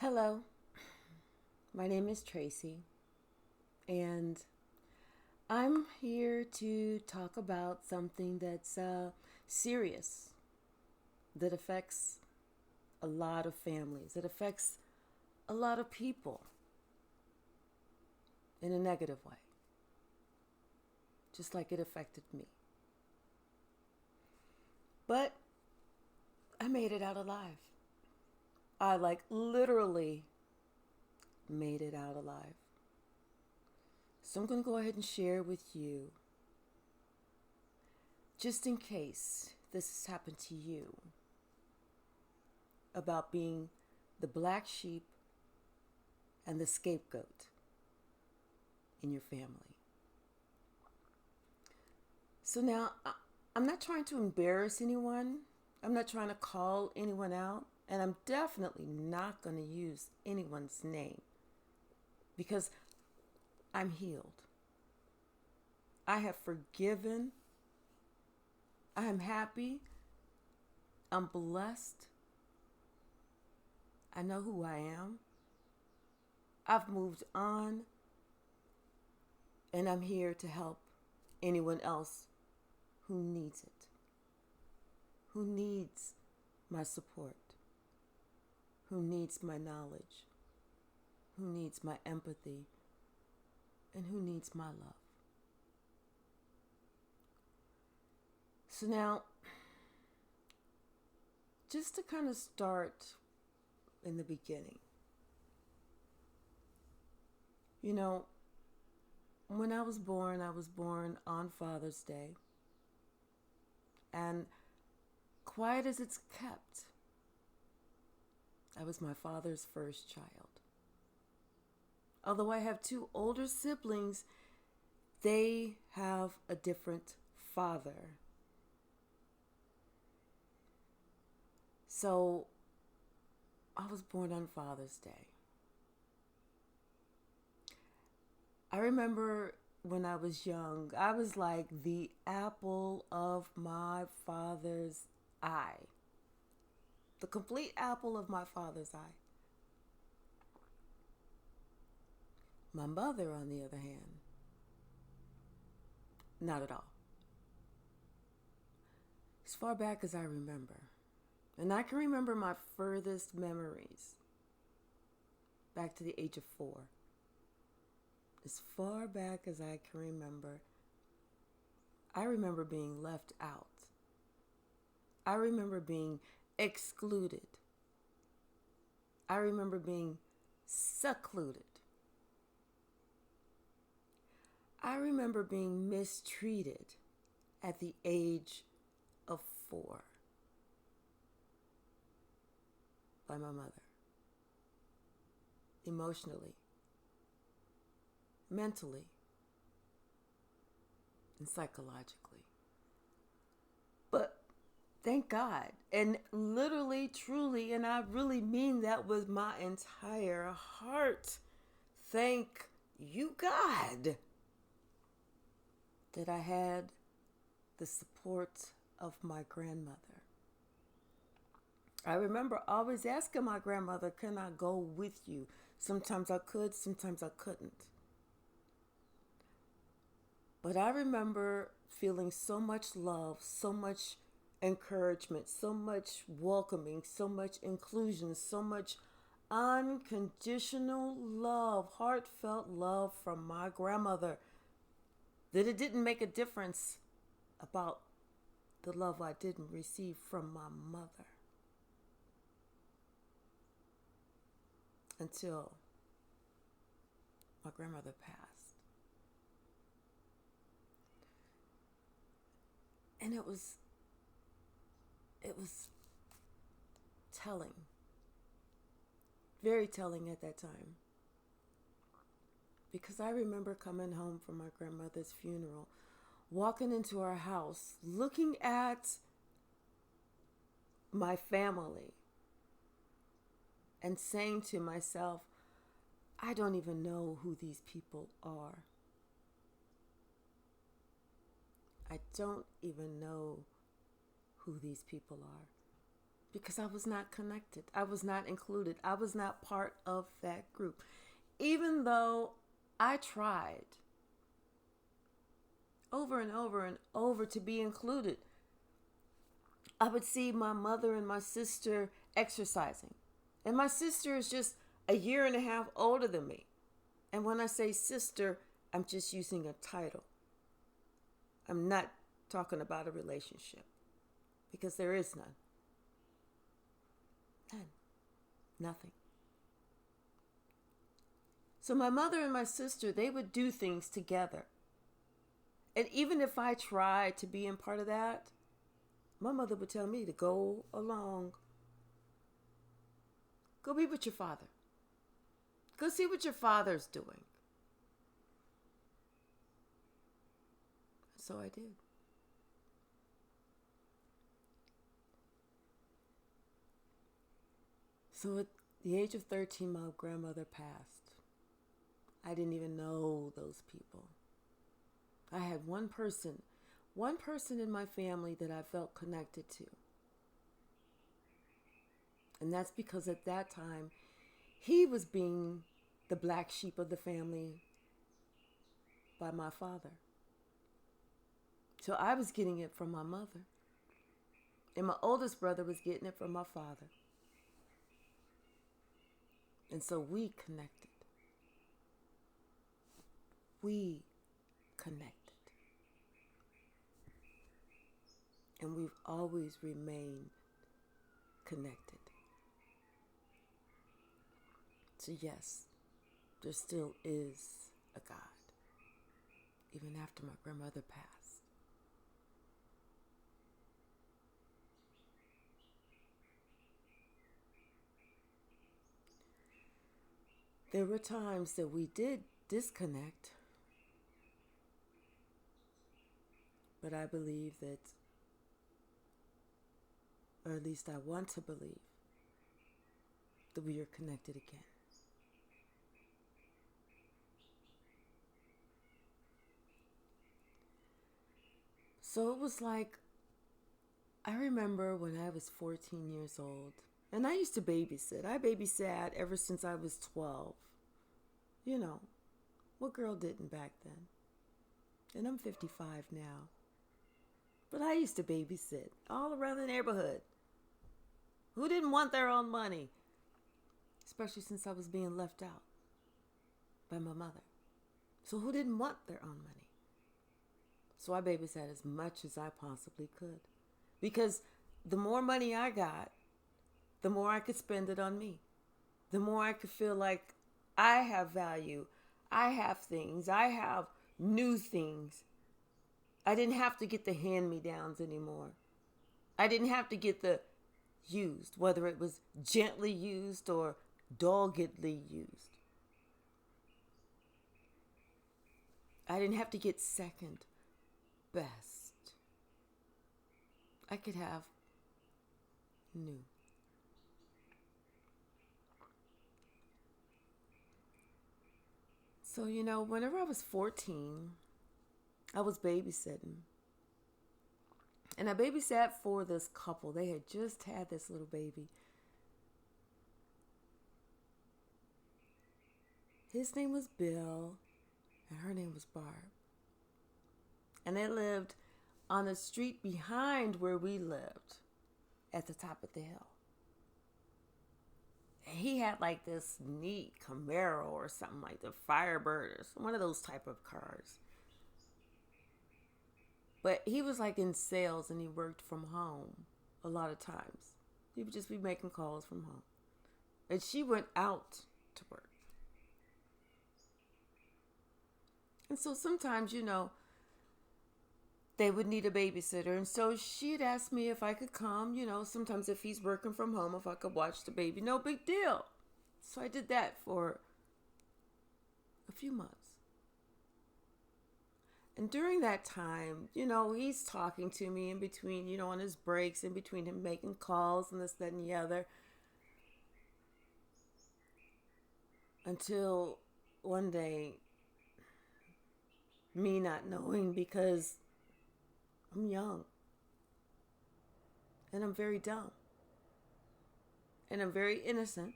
Hello, my name is Tracy, and I'm here to talk about something that's serious, that affects a lot of families, that affects a lot of people in a negative way, just like it affected me. But I made it out alive. I literally made it out alive. So I'm going to go ahead and share with you, just in case this has happened to you, about being the black sheep and the scapegoat in your family. So now, I'm not trying to embarrass anyone. I'm not trying to call anyone out. And I'm definitely not going to use anyone's name because I'm healed. I have forgiven. I am happy. I'm blessed. I know who I am. I've moved on. And I'm here to help anyone else who needs it, who needs my support, who needs my knowledge, who needs my empathy, and who needs my love. So now, just to kind of start in the beginning, you know, when I was born on Father's Day. And quiet as it's kept, I was my father's first child. Although I have two older siblings, they have a different father. So I was born on Father's Day. I remember when I was young, I was like the apple of my father's eye. The complete apple of my father's eye. My mother, on the other hand, not at all. As far back as I remember, and I can remember my furthest memories back to the age of 4. As far back as I can remember, I remember being left out. I remember being excluded. I remember being secluded. I remember being mistreated at the age of 4 by my mother. Emotionally, mentally, and psychologically. But thank God, and literally, truly, and I really mean that with my entire heart, thank you, God, that I had the support of my grandmother. I remember always asking my grandmother, can I go with you? Sometimes I could, sometimes I couldn't. But I remember feeling so much love, so much encouragement, so much welcoming, so much inclusion, so much unconditional love, heartfelt love from my grandmother, that it didn't make a difference about the love I didn't receive from my mother. Until my grandmother passed. And it was telling. Very telling at that time. Because I remember coming home from my grandmother's funeral, walking into our house, looking at my family, and saying to myself, I don't even know who these people are. I don't even know who these people are. because I was not connected. I was not included. I was not part of that group. Even though I tried over and over and over to be included, I would see my mother and my sister exercising. And my sister is just a year and a half older than me. And when I say sister, I'm just using a title. I'm not talking about a relationship, because there is none. None. Nothing. So my mother and my sister, they would do things together. And even if I tried to be in part of that, my mother would tell me to go along. Go be with your father. Go see what your father's doing. So I did. So at the age of 13, my grandmother passed. I didn't even know those people. I had one person in my family that I felt connected to. And that's because at that time, he was being the black sheep of the family by my father. So I was getting it from my mother. And my oldest brother was getting it from my father. And so we connected. We connected. And we've always remained connected. So yes, there still is a God, even after my grandmother passed. There were times that we did disconnect, but I believe that, or at least I want to believe, that we are connected again. So it was like, I remember when I was 14 years old, and I used to babysit. I babysat ever since I was 12. You know, what girl didn't back then? And I'm 55 now. But I used to babysit all around the neighborhood. Who didn't want their own money? Especially since I was being left out by my mother. So who didn't want their own money? So I babysat as much as I possibly could. Because the more money I got, the more I could spend it on me. The more I could feel like I have value. I have things. I have new things. I didn't have to get the hand-me-downs anymore. I didn't have to get the used, whether it was gently used or doggedly used. I didn't have to get second best. I could have new. So, whenever I was 14, I was babysitting. And I babysat for this couple. They had just had this little baby. His name was Bill, and her name was Barb. And they lived on the street behind where we lived, at the top of the hill. And he had like this neat Camaro or something like the Firebird or one of those type of cars. But he was like in sales and he worked from home a lot of times. He would just be making calls from home. And she went out to work. And so sometimes, they would need a babysitter. And so she'd ask me if I could come, sometimes if he's working from home, if I could watch the baby. No big deal. So I did that for a few months. And during that time, he's talking to me in between, on his breaks, in between him making calls and this, that, and the other. Until one day, me not knowing, because I'm young and I'm very dumb. and I'm very innocent.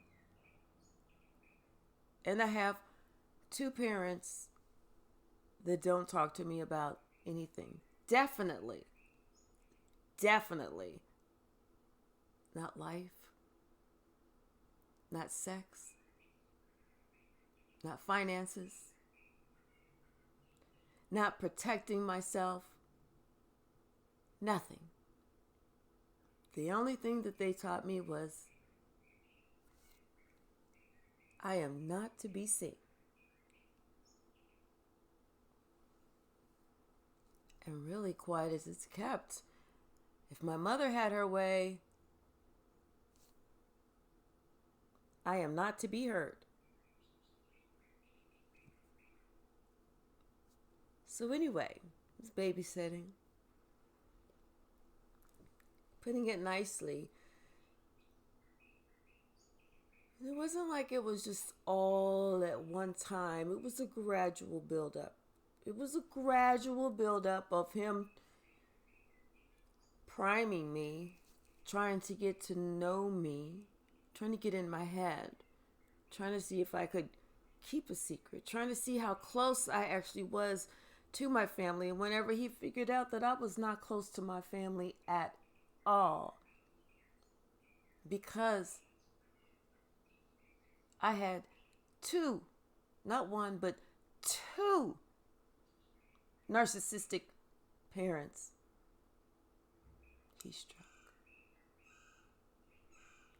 And I have two parents that don't talk to me about anything. Definitely not life, not sex, not finances, not protecting myself, nothing. The only thing that they taught me was I am not to be seen. And really quiet as it's kept. If my mother had her way, I am not to be heard. So anyway, it's babysitting. Putting it nicely, it wasn't like it was just all at one time. It was a gradual buildup. It was a gradual buildup of him priming me, trying to get to know me, trying to get in my head, trying to see if I could keep a secret, trying to see how close I actually was to my family. And whenever he figured out that I was not close to my family at all, because I had two, not one, but two narcissistic parents, he struck.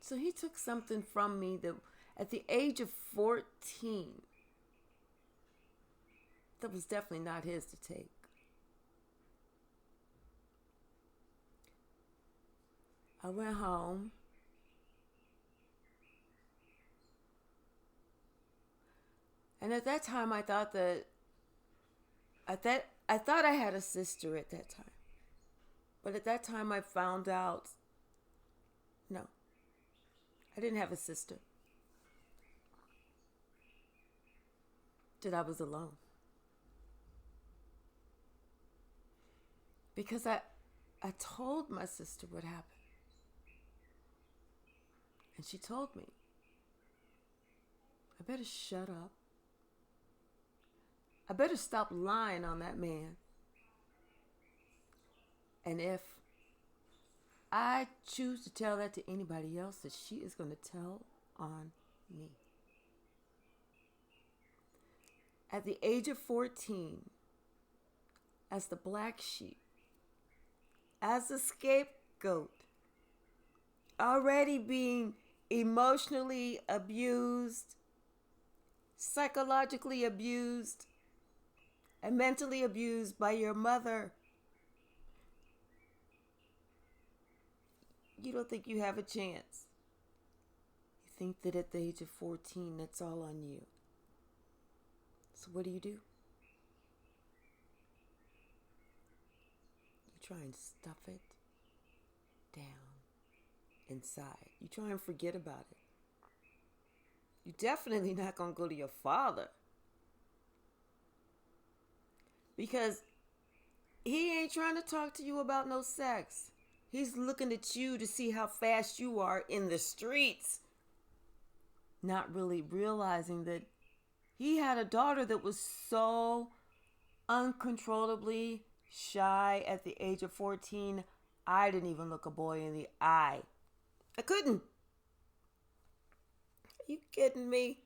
So he took something from me that at the age of 14, that was definitely not his to take. I went home. And at that time I thought I had a sister at that time. But at that time I found out, no, I didn't have a sister. That I was alone. Because I told my sister what happened. And she told me, I better shut up. I better stop lying on that man. And if I choose to tell that to anybody else, that she is going to tell on me. At the age of 14, as the black sheep, as the scapegoat, already being emotionally abused, psychologically abused, and mentally abused by your mother, you don't think you have a chance. You think that at the age of 14, that's all on you. So what do? You try and stuff it down inside. You try and forget about it. You're definitely not going to go to your father. Because he ain't trying to talk to you about no sex. He's looking at you to see how fast you are in the streets. Not really realizing that he had a daughter that was so uncontrollably shy at the age of 14. I didn't even look a boy in the eye. I couldn't. Are you kidding me?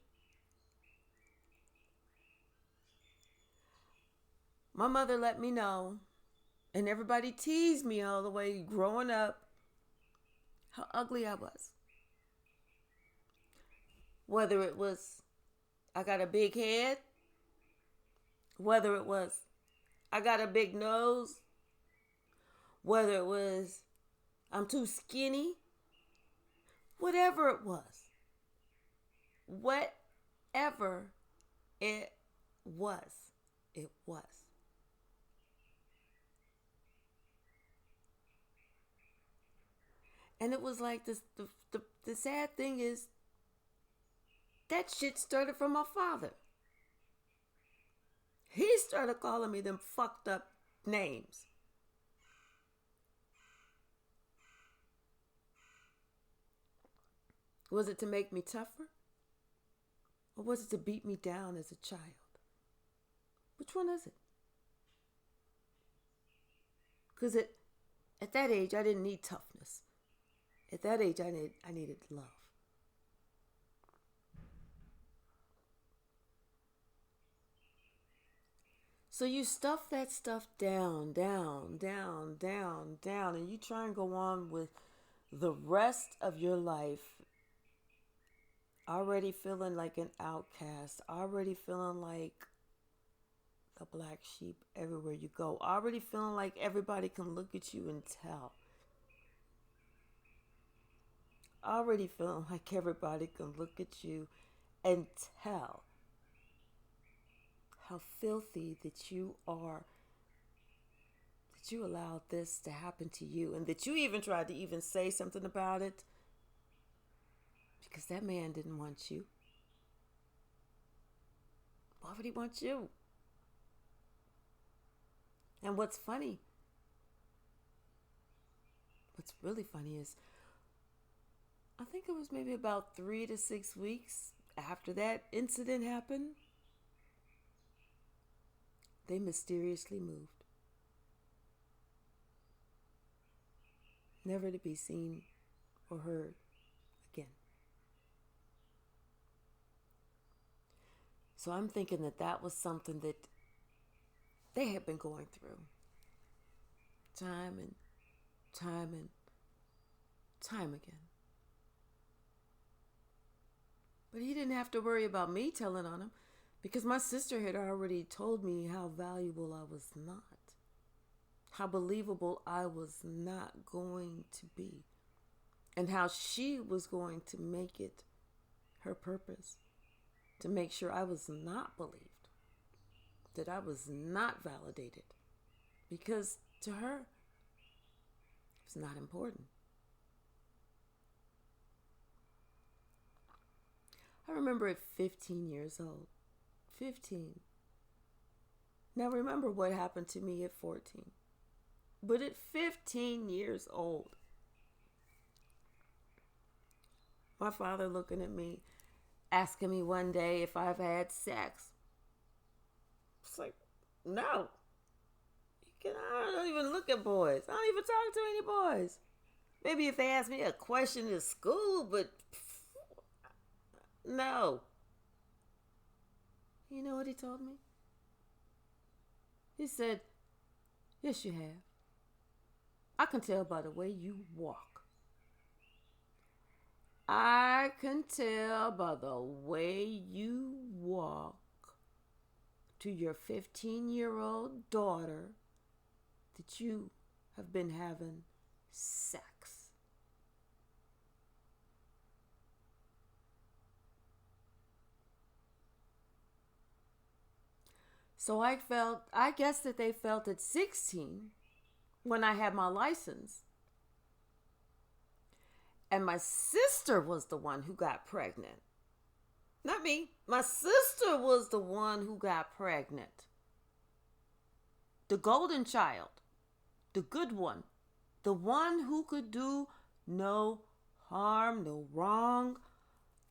My mother let me know, and everybody teased me all the way growing up, how ugly I was. Whether it was I got a big head, whether it was I got a big nose, whether it was I'm too skinny, whatever it was. Whatever it was, it was. And it was like this, the sad thing is, that shit started from my father. He started calling me them fucked up names. Was it to make me tougher? Or was it to beat me down as a child? Which one is it? Because at that age, I didn't need toughness. At that age, I needed love. So you stuff that stuff down, down, down, down, down, and you try and go on with the rest of your life already feeling like an outcast, already feeling like the black sheep everywhere you go, already feeling like everybody can look at you and tell. Already feeling like everybody can look at you and tell how filthy that you are, that you allowed this to happen to you, and that you even tried to even say something about it, because that man didn't want you. Why would he want you? And what's really funny is, I think it was maybe about 3 to 6 weeks after that incident happened, they mysteriously moved. Never to be seen or heard again. So I'm thinking that was something that they had been going through time and time and time again. But he didn't have to worry about me telling on him, because my sister had already told me how valuable I was not, how believable I was not going to be, and how she was going to make it her purpose to make sure I was not believed, that I was not validated, because to her, it's not important. I remember at 15 years old. 15. Now remember what happened to me at 14. But at 15 years old, my father looking at me, asking me one day if I've had sex. It's like, no. I don't even look at boys. I don't even talk to any boys. Maybe if they ask me a question in school, but no. You know what he told me? He said, yes, you have. I can tell by the way you walk. I can tell by the way you walk to your 15-year-old daughter that you have been having sex. So I guess that they felt at 16, when I had my license, and my sister was the one who got pregnant. Not me. My sister was the one who got pregnant. The golden child. The good one. The one who could do no harm, no wrong.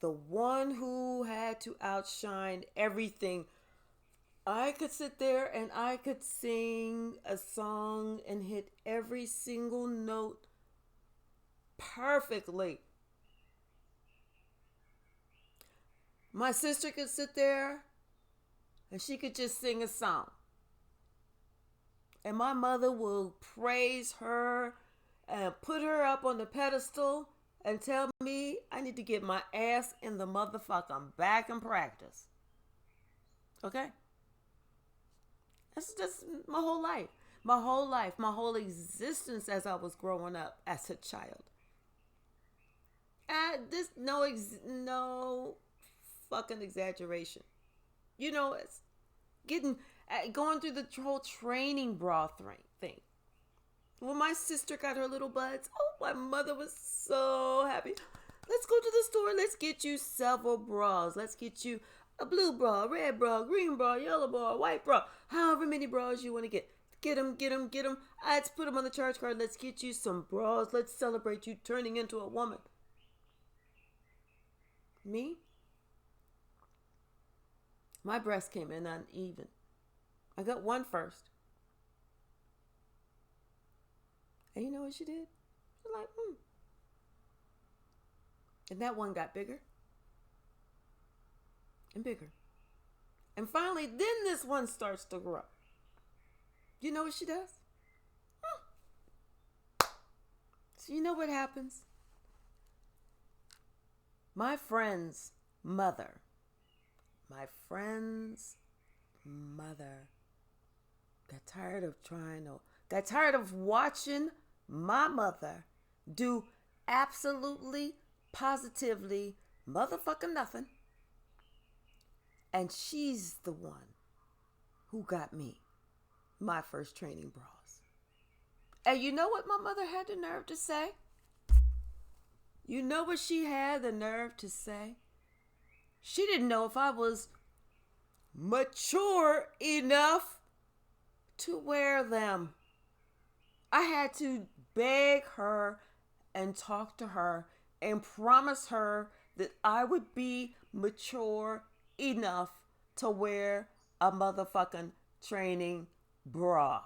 The one who had to outshine everything. I could sit there and I could sing a song and hit every single note perfectly. My sister could sit there and she could just sing a song. And my mother will praise her and put her up on the pedestal and tell me I need to get my ass in the motherfucking back and practice. Okay? That's just my whole life. My whole existence as I was growing up as a child. This no fucking exaggeration. You know, it's going through the whole training bra thing. When my sister got her little buds, oh, my mother was so happy. Let's go to the store. Let's get you several bras. Let's get you a blue bra, red bra, green bra, yellow bra, white bra. However many bras you want to get. Get them. Let's put them on the charge card. Let's get you some bras. Let's celebrate you turning into a woman. Me, my breast came in uneven. I got one first. And you know what she did? She's like, And that one got bigger and bigger. And finally, then this one starts to grow. You know what she does? So you know what happens? My friend's mother got tired of watching my mother do absolutely, positively motherfucking nothing. And she's the one who got me my first training bras. And you know what my mother had the nerve to say? You know what she had the nerve to say? She didn't know if I was mature enough to wear them. I had to beg her and talk to her and promise her that I would be mature enough to wear a motherfucking training bra.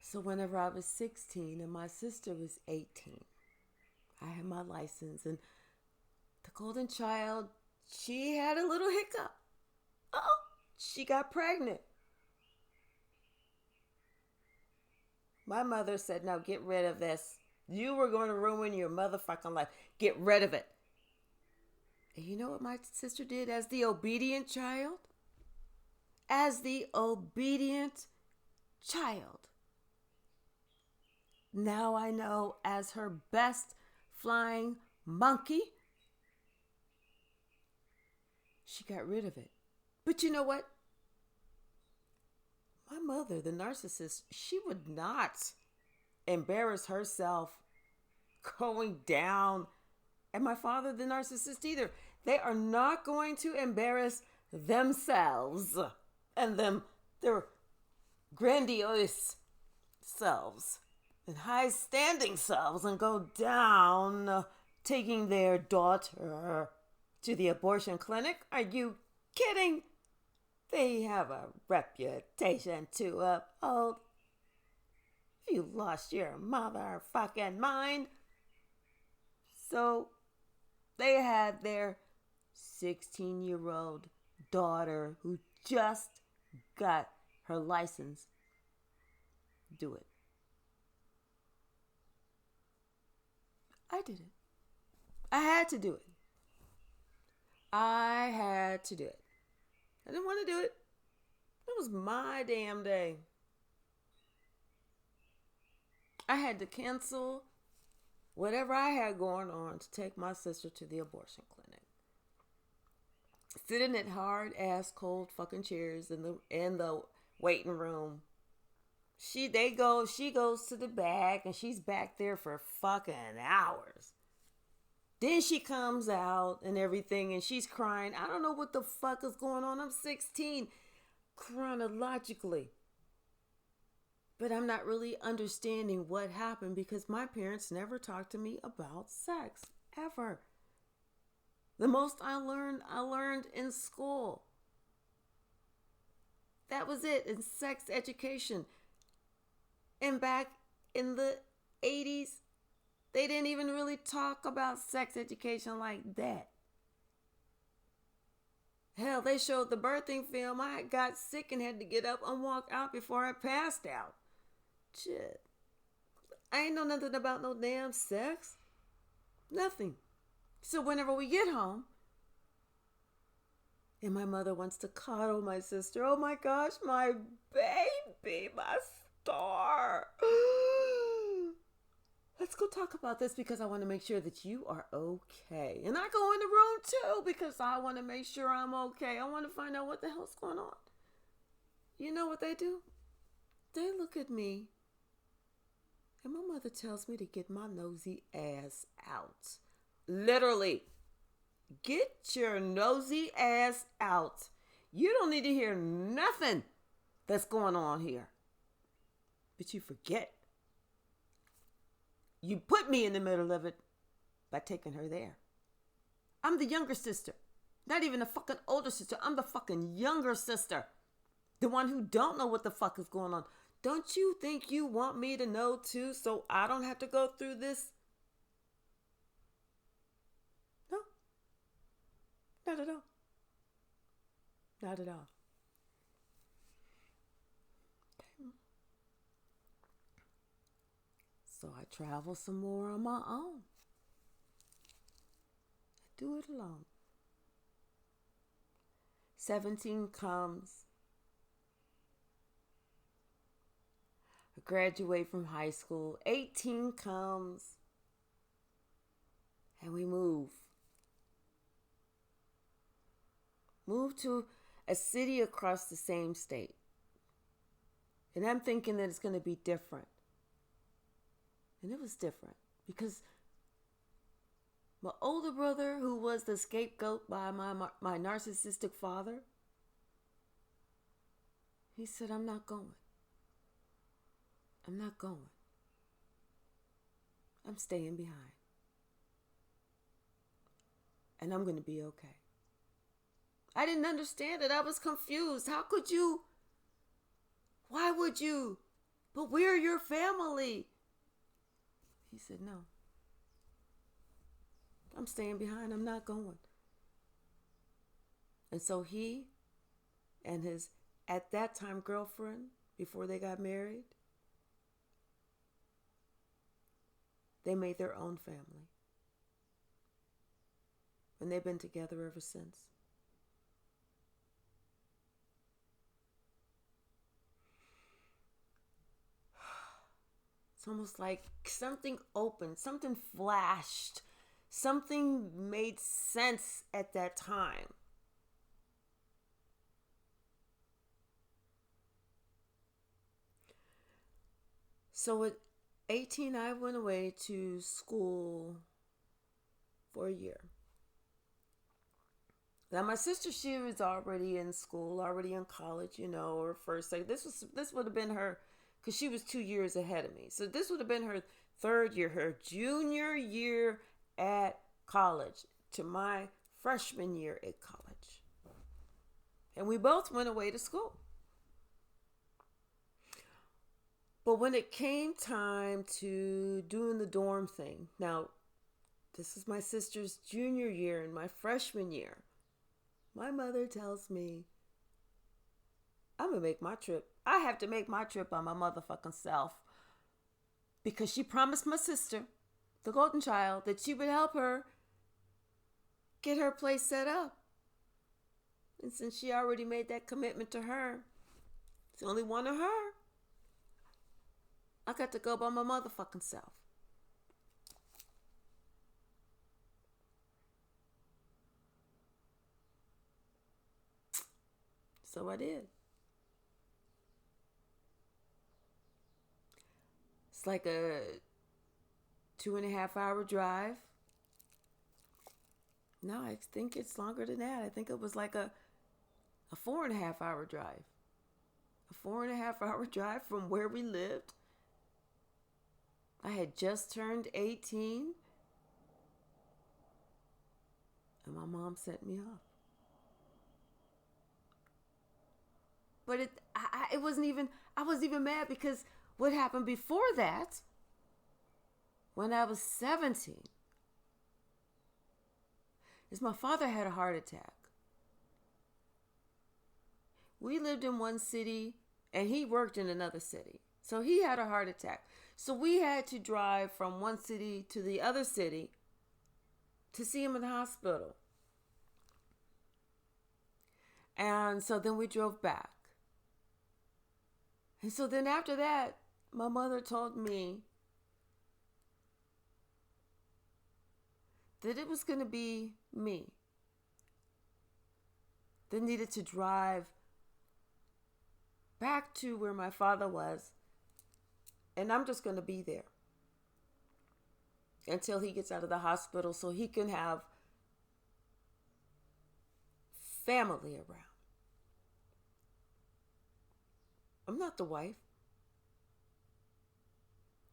So whenever I was 16 and my sister was 18, I had my license, and the golden child, she had a little hiccup. Oh, she got pregnant. My mother said, "No, get rid of this. You were going to ruin your motherfucking life. Get rid of it." And you know what my sister did as the obedient child? As the obedient child. Now I know, as her best flying monkey, she got rid of it. But you know what? My mother, the narcissist, she would not embarrass herself going down. And my father, the narcissist, either. They are not going to embarrass themselves and their grandiose selves and high-standing selves and go down taking their daughter to the abortion clinic. Are you kidding? They have a reputation to uphold. You lost your motherfucking mind. So they had their 16-year-old daughter who just got her license do it. I did it. I had to do it. I had to do it. I didn't want to do it. It was my damn day. I had to cancel whatever I had going on to take my sister to the abortion clinic. Sitting at hard ass cold fucking chairs in the waiting room. She goes to the back and she's back there for fucking hours. Then she comes out and everything and she's crying. I don't know what the fuck is going on. I'm 16 chronologically. But I'm not really understanding what happened because my parents never talked to me about sex, ever. The most I learned in school. That was it, in sex education. And back in the 80s, they didn't even really talk about sex education like that. Hell, they showed the birthing film. I got sick and had to get up and walk out before I passed out. Shit. I ain't know nothing about no damn sex. Nothing. So whenever we get home, and my mother wants to cuddle my sister. Oh my gosh, my baby, my star. Let's go talk about this because I want to make sure that you are okay. And I go in the room too because I want to make sure I'm okay. I want to find out what the hell's going on. You know what they do? They look at me and my mother tells me to get my nosy ass out. Literally. Get your nosy ass out. You don't need to hear nothing that's going on here. But you forget. You put me in the middle of it by taking her there. I'm the younger sister. Not even the fucking older sister. I'm the fucking younger sister. The one who don't know what the fuck is going on. Don't you think you want me to know too, so I don't have to go through this? No. Not at all. Not at all. Okay. So I travel some more on my own. I do it alone. 17 comes. I graduate from high school. 18 comes. And we move. Move to a city across the same state. And I'm thinking that it's going to be different. And it was different because my older brother, who was the scapegoat by my narcissistic father, he said, I'm not going. I'm not going. I'm staying behind. And I'm going to be okay. I didn't understand it. I was confused. How could you? Why would you? But we're your family. He said, no. I'm staying behind. I'm not going. And so he and his, at that time, girlfriend, before they got married, they made their own family. And they've been together ever since. It's almost like something opened, something flashed, something made sense at that time. So at 18, I went away to school for a year. Now my sister, she was already in school, already in college, or first, like this would have been her, because she was 2 years ahead of me. So this would have been her third year, her junior year at college to my freshman year at college. And we both went away to school. But when it came time to doing the dorm thing, now this is my sister's junior year and my freshman year, my mother tells me, I'm going to make my trip. I have to make my trip by my motherfucking self. Because she promised my sister, the golden child, that she would help her get her place set up. And since she already made that commitment to her, it's only one of her. I got to go by my motherfucking self. So I did. It's like a 2.5 hour drive. No, I think it's longer than that. I think it was like a 4.5 hour drive. A 4.5 hour drive from where we lived. I had just turned 18. And my mom sent me off. But it wasn't even, I was even mad because what happened before that, when I was 17, is my father had a heart attack. We lived in one city and he worked in another city. So he had a heart attack. So we had to drive from one city to the other city to see him in the hospital. And so then we drove back. And so then after that, my mother told me that it was going to be me that needed to drive back to where my father was. And I'm just going to be there until he gets out of the hospital so he can have family around. I'm not the wife.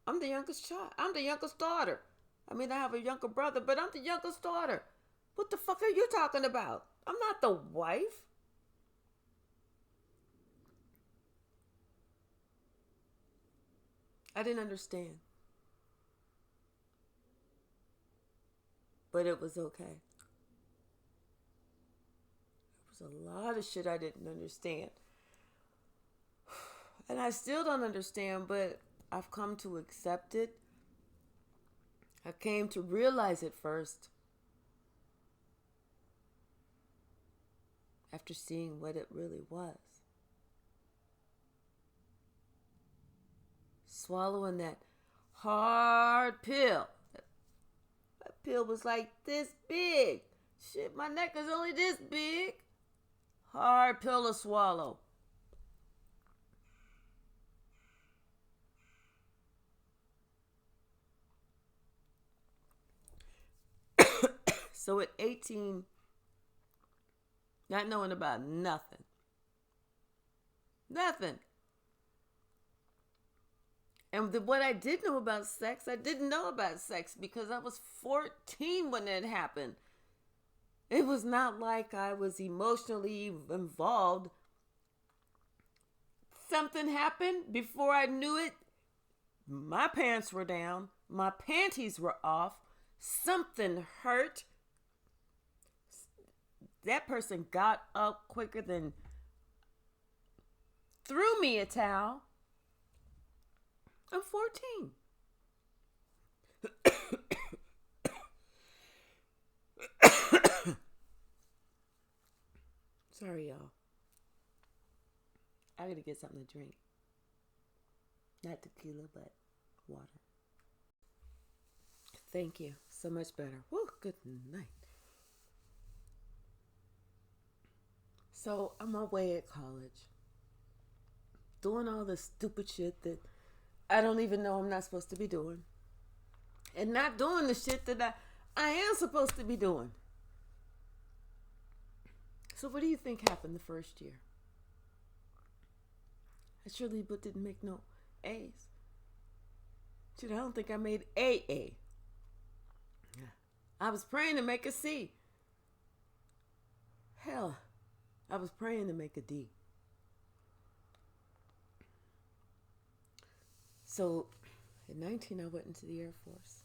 I'm the youngest child. I'm the youngest daughter. I mean, I have a younger brother, but I'm the youngest daughter. What the fuck are you talking about? I'm not the wife. I didn't understand. But it was okay. There was a lot of shit I didn't understand. And I still don't understand, but I've come to accept it. I came to realize it first after seeing what it really was. Swallowing that hard pill. That pill was like this big. Shit, my neck is only this big. Hard pill to swallow. So at 18, not knowing about nothing. Nothing. And what I did know about sex, I didn't know about sex because I was 14 when it happened. It was not like I was emotionally involved. Something happened before I knew it. My pants were down. My panties were off. Something hurt. That person got up quicker than threw me a towel. I'm 14. Sorry, y'all. I gotta get something to drink. Not tequila, but water. Thank you. So much better. Woo, good night. So I'm away at college. Doing all this stupid shit that I don't even know I'm not supposed to be doing. And not doing the shit that I am supposed to be doing. So what do you think happened the first year? I surely didn't make no A's. Shit, I don't think I made A. I was praying to make a C. Hell, I was praying to make a D. So at 19, I went into the Air Force.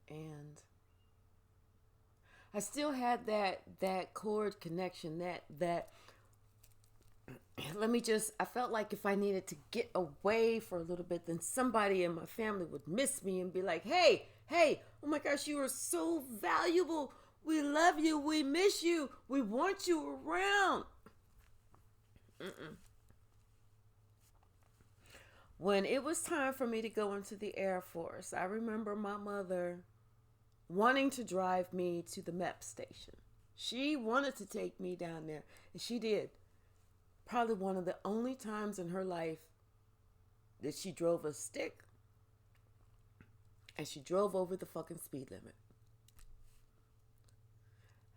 And I still had that cord connection, that I felt like if I needed to get away for a little bit, then somebody in my family would miss me and be like, hey, oh my gosh, you are so valuable. We love you. We miss you. We want you around. When it was time for me to go into the Air Force, I remember my mother wanting to drive me to the MEP station. She wanted to take me down there, and she did. Probably one of the only times in her life that she drove a stick, and she drove over the fucking speed limit.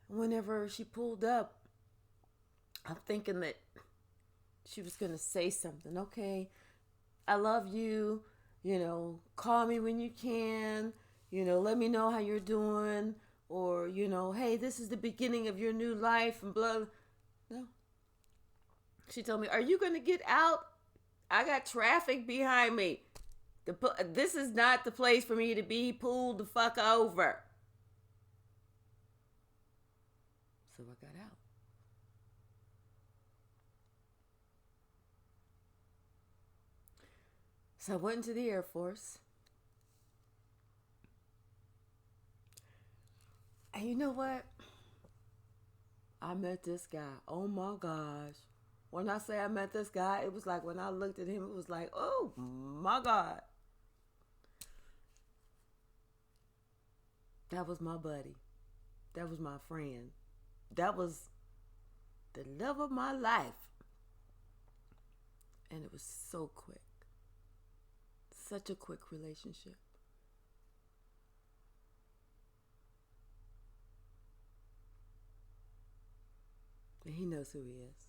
Whenever she pulled up, I'm thinking that she was going to say something. Okay, I love you, call me when you can, let me know how you're doing, or, hey, this is the beginning of your new life, and blah. No. She told me, are you going to get out? I got traffic behind me. This is not the place for me to be pulled the fuck over. So I got out. So I went into the Air Force. And you know what? I met this guy. Oh my gosh. When I say I met this guy, it was like when I looked at him, it was like, oh my God. That was my buddy. That was my friend. That was the love of my life. And it was so quick. Such a quick relationship. He knows who he is.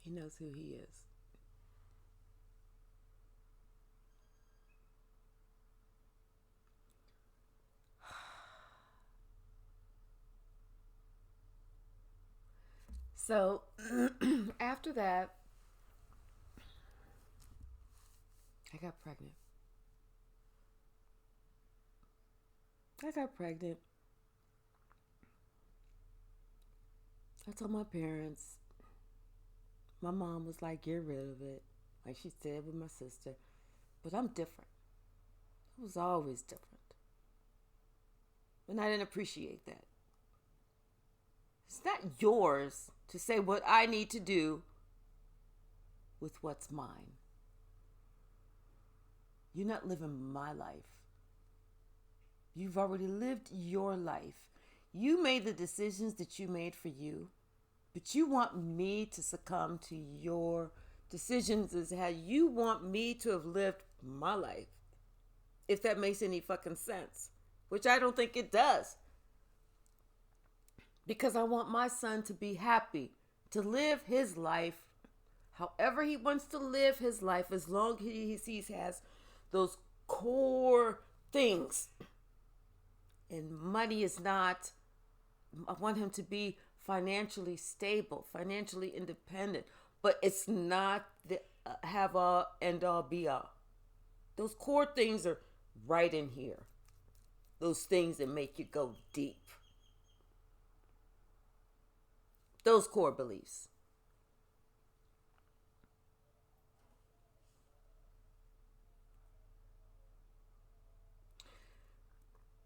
He knows who he is. So after that, I got pregnant. I told my parents. My mom was like, get rid of it. Like she said with my sister. But I'm different. I was always different. And I didn't appreciate that. It's not yours to say what I need to do with what's mine. You're not living my life. You've already lived your life. You made the decisions that you made for you, but you want me to succumb to your decisions as how you want me to have lived my life. If that makes any fucking sense, which I don't think it does. Because I want my son to be happy, to live his life however he wants to live his life, as long as he has those core things. And money is not, I want him to be financially stable, financially independent, but it's not the have all end all be all. Those core things are right in here. Those things that make you go deep. Those core beliefs.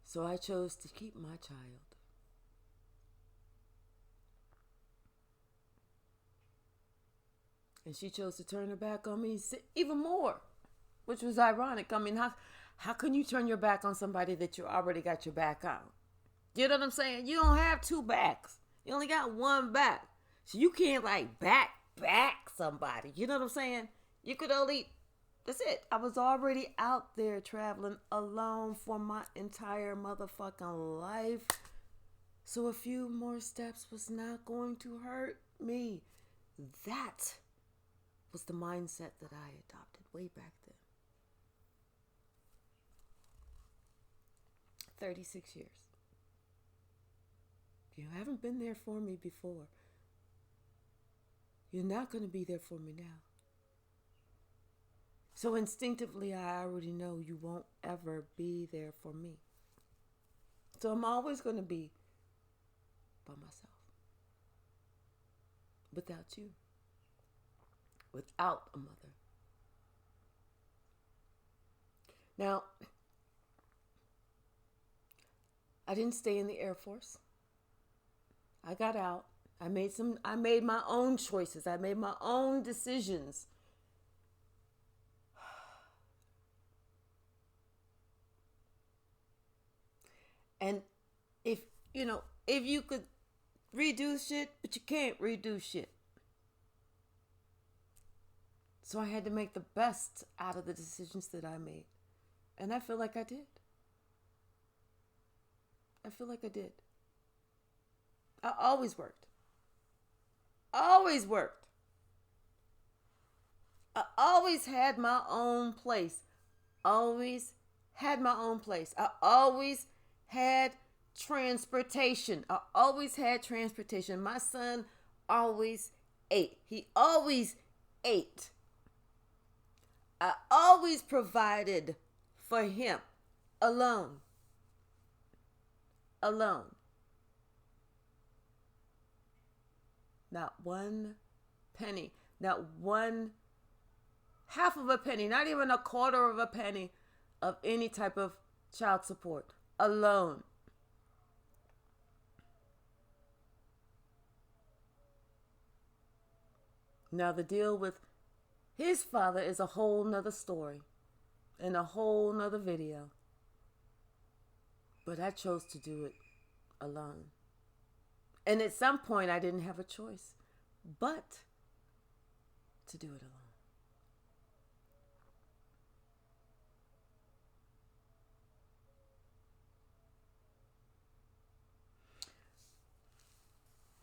So I chose to keep my child. And she chose to turn her back on me even more, which was ironic. I mean, how can you turn your back on somebody that you already got your back on? You know what I'm saying? You don't have two backs. You only got one back. So you can't like back somebody. You know what I'm saying? You could only, that's it. I was already out there traveling alone for my entire motherfucking life. So a few more steps was not going to hurt me. That was the mindset that I adopted way back then. 36 years. You haven't been there for me before. You're not going to be there for me now. So instinctively, I already know you won't ever be there for me. So I'm always going to be by myself. Without you. Without a mother. Now, I didn't stay in the Air Force. I got out. I made my own choices. I made my own decisions. And if you could redo shit, but you can't redo shit. So I had to make the best out of the decisions that I made. And I feel like I did. I always worked. I always had my own place. I always had transportation. My son always ate. He always ate. I always provided for him alone. Not one penny, not one half of a penny, not even a quarter of a penny of any type of child support. Alone. Now the deal with his father is a whole nother story and a whole nother video. But I chose to do it alone. And at some point I didn't have a choice but to do it alone.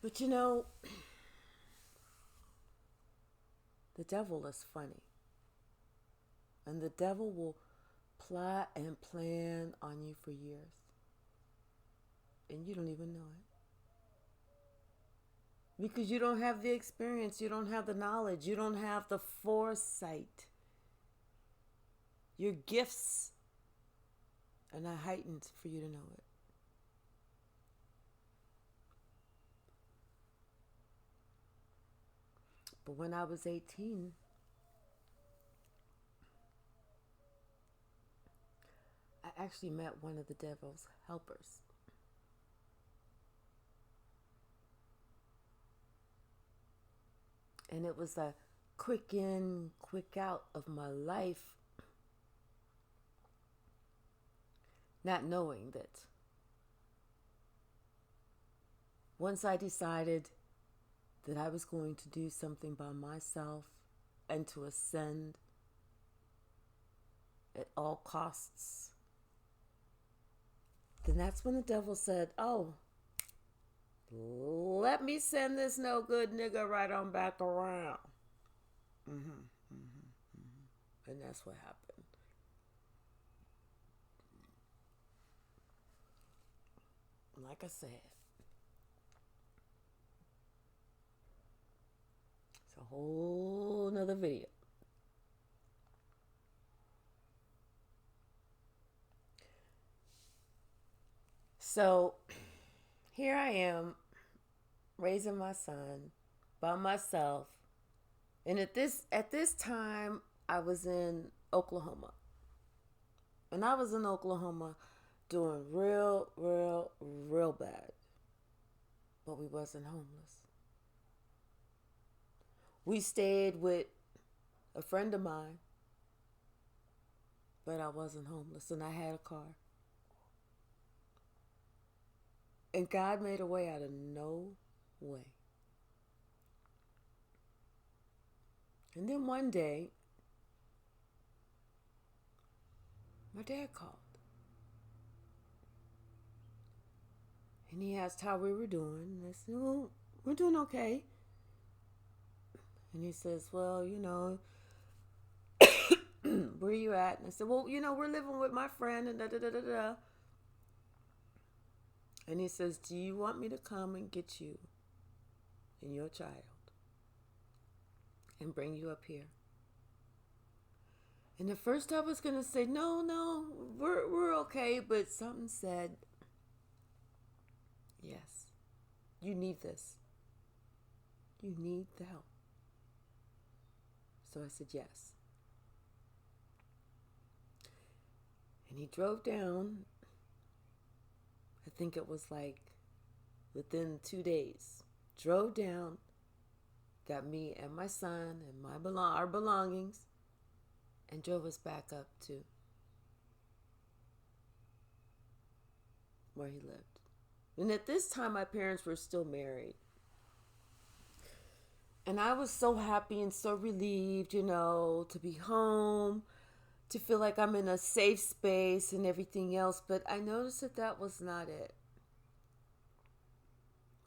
But you know, the devil is funny. And the devil will plot and plan on you for years. And you don't even know it. Because you don't have the experience, you don't have the knowledge, you don't have the foresight. Your gifts are not heightened for you to know it. But when I was 18, I actually met one of the devil's helpers. And it was a quick in, quick out of my life, not knowing that once I decided that I was going to do something by myself and to ascend at all costs, then that's when the devil said, oh, let me send this no good nigga right on back around. And that's what happened. Like I said, it's a whole nother video. So here I am raising my son by myself. And at this time I was in Oklahoma. And I was in Oklahoma doing real bad. But we wasn't homeless. We stayed with a friend of mine, but I wasn't homeless and I had a car. And God made a way out of no way. And then one day, my dad called. And he asked how we were doing. And I said, well, we're doing okay. And he says, well, you know, where are you at? And I said, well, you know, we're living with my friend and da-da-da-da-da. And he says, do you want me to come and get you and your child and bring you up here? And at first I was going to say, no, we're okay. But something said, yes, you need this. You need the help. So I said, yes. And he drove down. I think it was like within 2 days. Drove down, got me and my son and our belongings, and drove us back up to where he lived. And at this time, my parents were still married. And I was so happy and so relieved, you know, to be home, to feel like I'm in a safe space and everything else. But I noticed that was not it.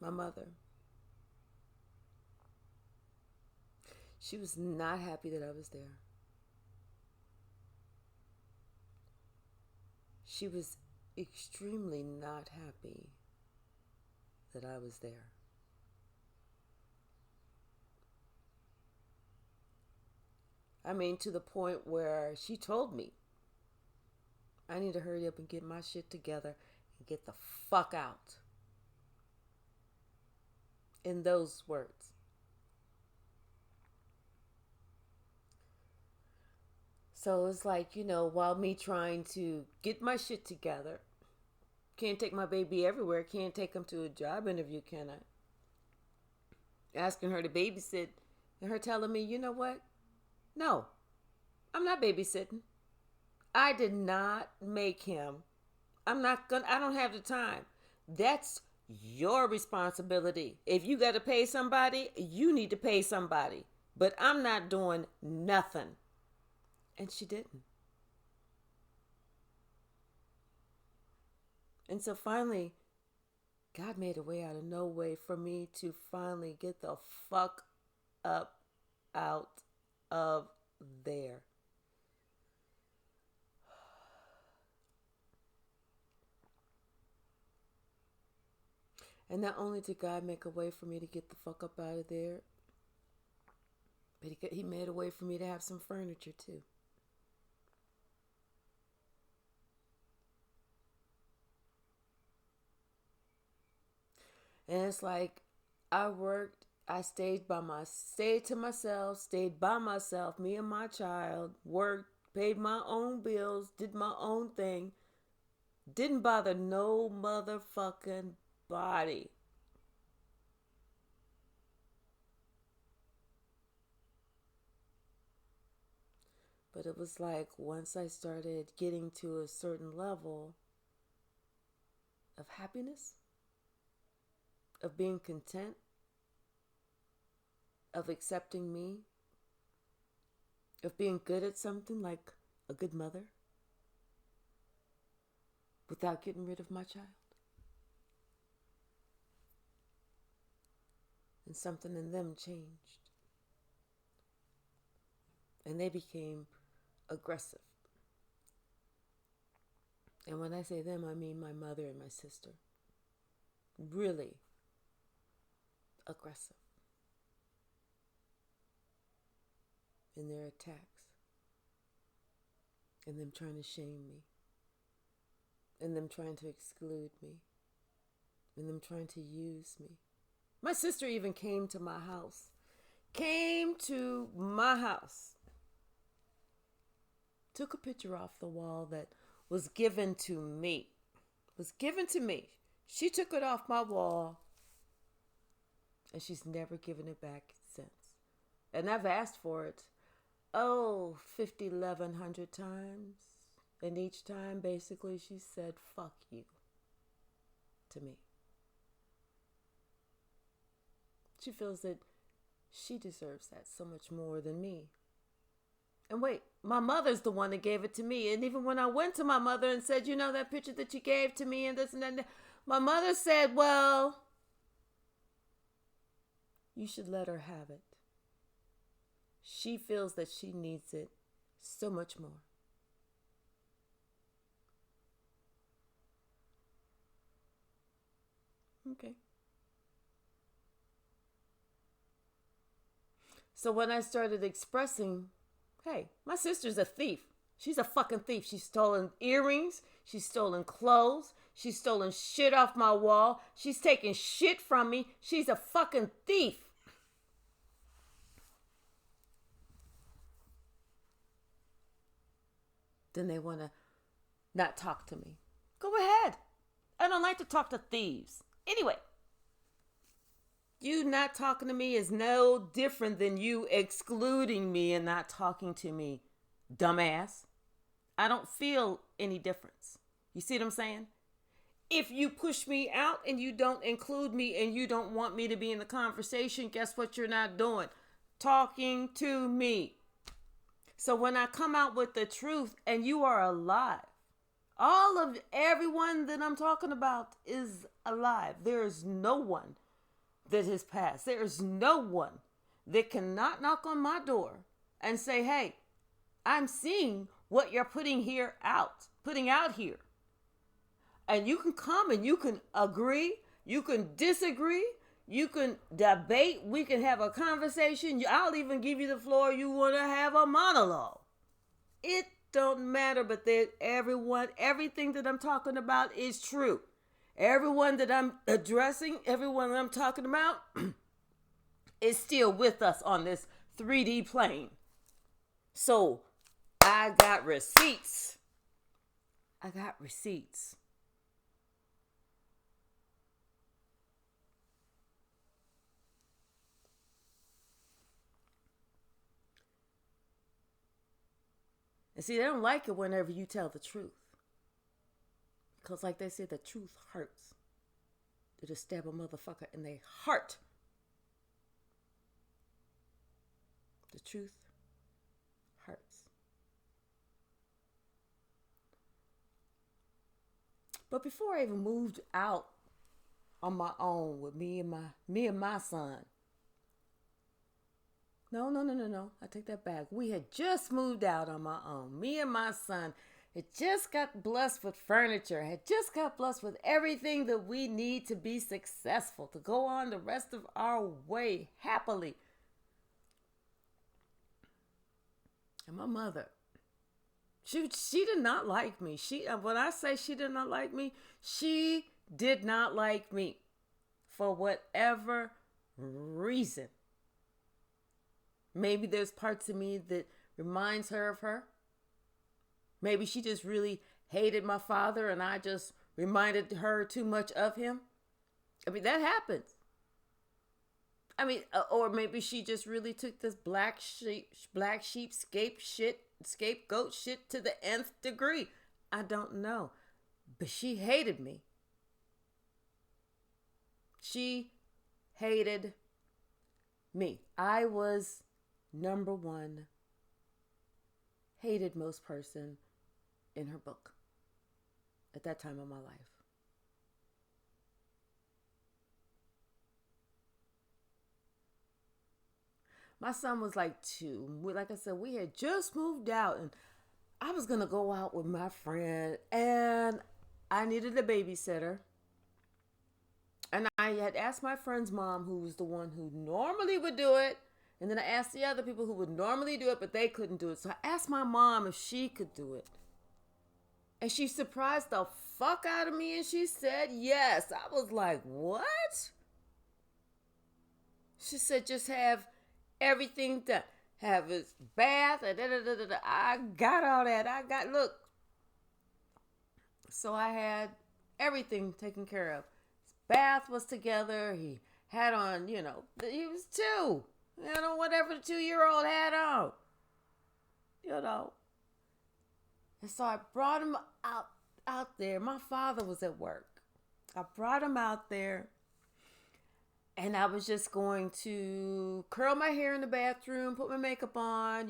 My mother. She was not happy that I was there. She was extremely not happy that I was there. I mean, to the point where she told me, I need to hurry up and get my shit together and get the fuck out. In those words. So it's like, you know, while me trying to get my shit together, can't take my baby everywhere, can't take him to a job interview, can I? Asking her to babysit and her telling me, you know what? No, I'm not babysitting. I did not make him. I don't have the time. That's your responsibility. If you got to pay somebody, you need to pay somebody. But I'm not doing nothing. And she didn't. And so finally, God made a way out of no way for me to finally get the fuck up out of there. And not only did God make a way for me to get the fuck up out of there, but he made a way for me to have some furniture too. And it's like I worked, I stayed by myself, me and my child, worked, paid my own bills, did my own thing, didn't bother no motherfucking body. But it was like once I started getting to a certain level of happiness, of being content, of accepting me, of being good at something like a good mother, without getting rid of my child. And something in them changed. And they became aggressive. And when I say them, I mean my mother and my sister. Really aggressive in their attacks, and them trying to shame me, and them trying to exclude me, and them trying to use me. My sister even came to my house. Took a picture off the wall that was given to me. She took it off my wall, and she's never given it back since. And I've asked for it, 50, 1,100 times. And each time, basically, she said, fuck you, to me. She feels that she deserves that so much more than me. And wait, my mother's the one that gave it to me. And even when I went to my mother and said, you know, that picture that you gave to me and this and that, my mother said, well, you should let her have it. She feels that she needs it so much more. Okay. So when I started expressing, hey, my sister's a thief. She's a fucking thief. She's stolen earrings. She's stolen clothes. She's stolen shit off my wall. She's taking shit from me. She's a fucking thief. Then they want to not talk to me. Go ahead. I don't like to talk to thieves. Anyway, you not talking to me is no different than you excluding me and not talking to me, dumbass. I don't feel any difference. You see what I'm saying? If you push me out and you don't include me and you don't want me to be in the conversation, guess what you're not doing? Talking to me. So when I come out with the truth and you are alive, everyone that I'm talking about is alive. There is no one that has passed. There is no one that cannot knock on my door and say, hey, I'm seeing what you're putting out here. And you can come and you can agree, you can disagree, you can debate, we can have a conversation. I'll even give you the floor. You want to have a monologue. It don't matter, but everything that I'm talking about is true. Everyone that I'm addressing, everyone that I'm talking about is still with us on this 3D plane. So I got receipts. And see, they don't like it whenever you tell the truth. Because like they say, the truth hurts. It'll stab a motherfucker in their heart. The truth hurts. But before I even moved out on my own with me and my son. No. I take that back. We had just moved out on my own. Me and my son had just got blessed with furniture, had just got blessed with everything that we need to be successful, to go on the rest of our way happily. And my mother, she did not like me. When I say she did not like me, she did not like me for whatever reason. Maybe there's parts of me that reminds her of her. Maybe she just really hated my father and I just reminded her too much of him. I mean, that happens. I mean, or maybe she just really took this black sheep scapegoat shit to the nth degree. I don't know. But she hated me. She hated me. I was number one hated most person in her book at that time of my life. My son was like 2. Like I said, we had just moved out and I was going to go out with my friend and I needed a babysitter. And I had asked my friend's mom, who was the one who normally would do it. And then I asked the other people who would normally do it, but they couldn't do it. So I asked my mom if she could do it. And she surprised the fuck out of me and she said yes. I was like, what? She said, just have everything done. Have his bath. I got all that. Look. So I had everything taken care of. His bath was together. He had on, he was 2. Whatever the 2-year-old had on. And so I brought him out there. My father was at work. I brought him out there. And I was just going to curl my hair in the bathroom, put my makeup on,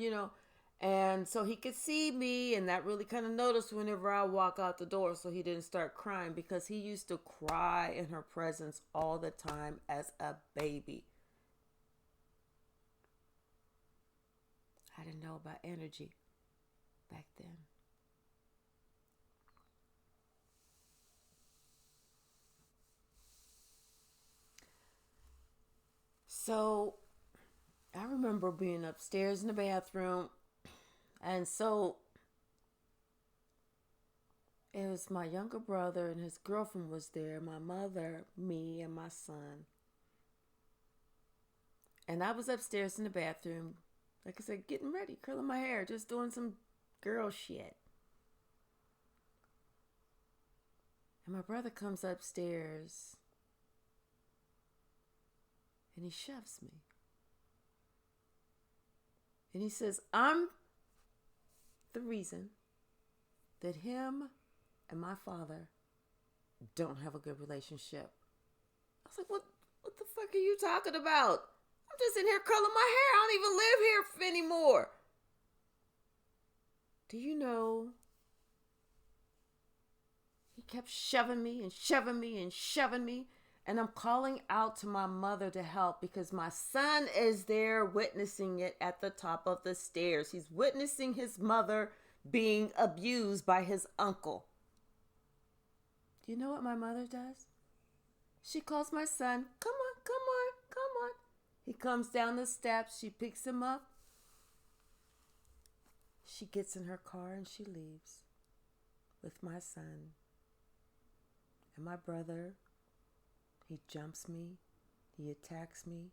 and so he could see me and not really kind of notice whenever I walk out the door so he didn't start crying because he used to cry in her presence all the time as a baby. I didn't know about energy back then. So I remember being upstairs in the bathroom, and so it was my younger brother and his girlfriend was there, my mother, me, and my son. And I was upstairs in the bathroom, like I said, getting ready, curling my hair, just doing some girl shit. And my brother comes upstairs and he shoves me. And he says, I'm the reason that him and my father don't have a good relationship. I was like, what the fuck are you talking about? I'm just in here curling my hair. I don't even live here anymore. Do you know? He kept shoving me and shoving me and shoving me. And I'm calling out to my mother to help because my son is there witnessing it at the top of the stairs. He's witnessing his mother being abused by his uncle. Do you know what my mother does? She calls my son, come on. He comes down the steps. She picks him up. She gets in her car and she leaves with my son. And my brother, he jumps me. He attacks me.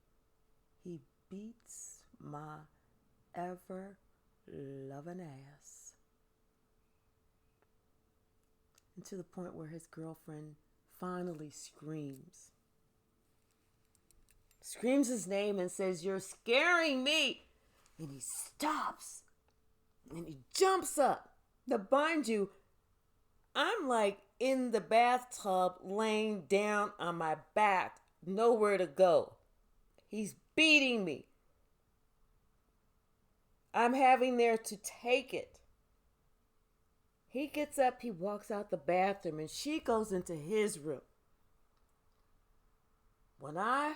He beats my ever-loving ass. And to the point where his girlfriend finally screams his name and says, you're scaring me. And he stops and he jumps up. Now, mind you, I'm like in the bathtub laying down on my back, nowhere to go. He's beating me. I'm having there to take it. He gets up, he walks out the bathroom, and she goes into his room. When I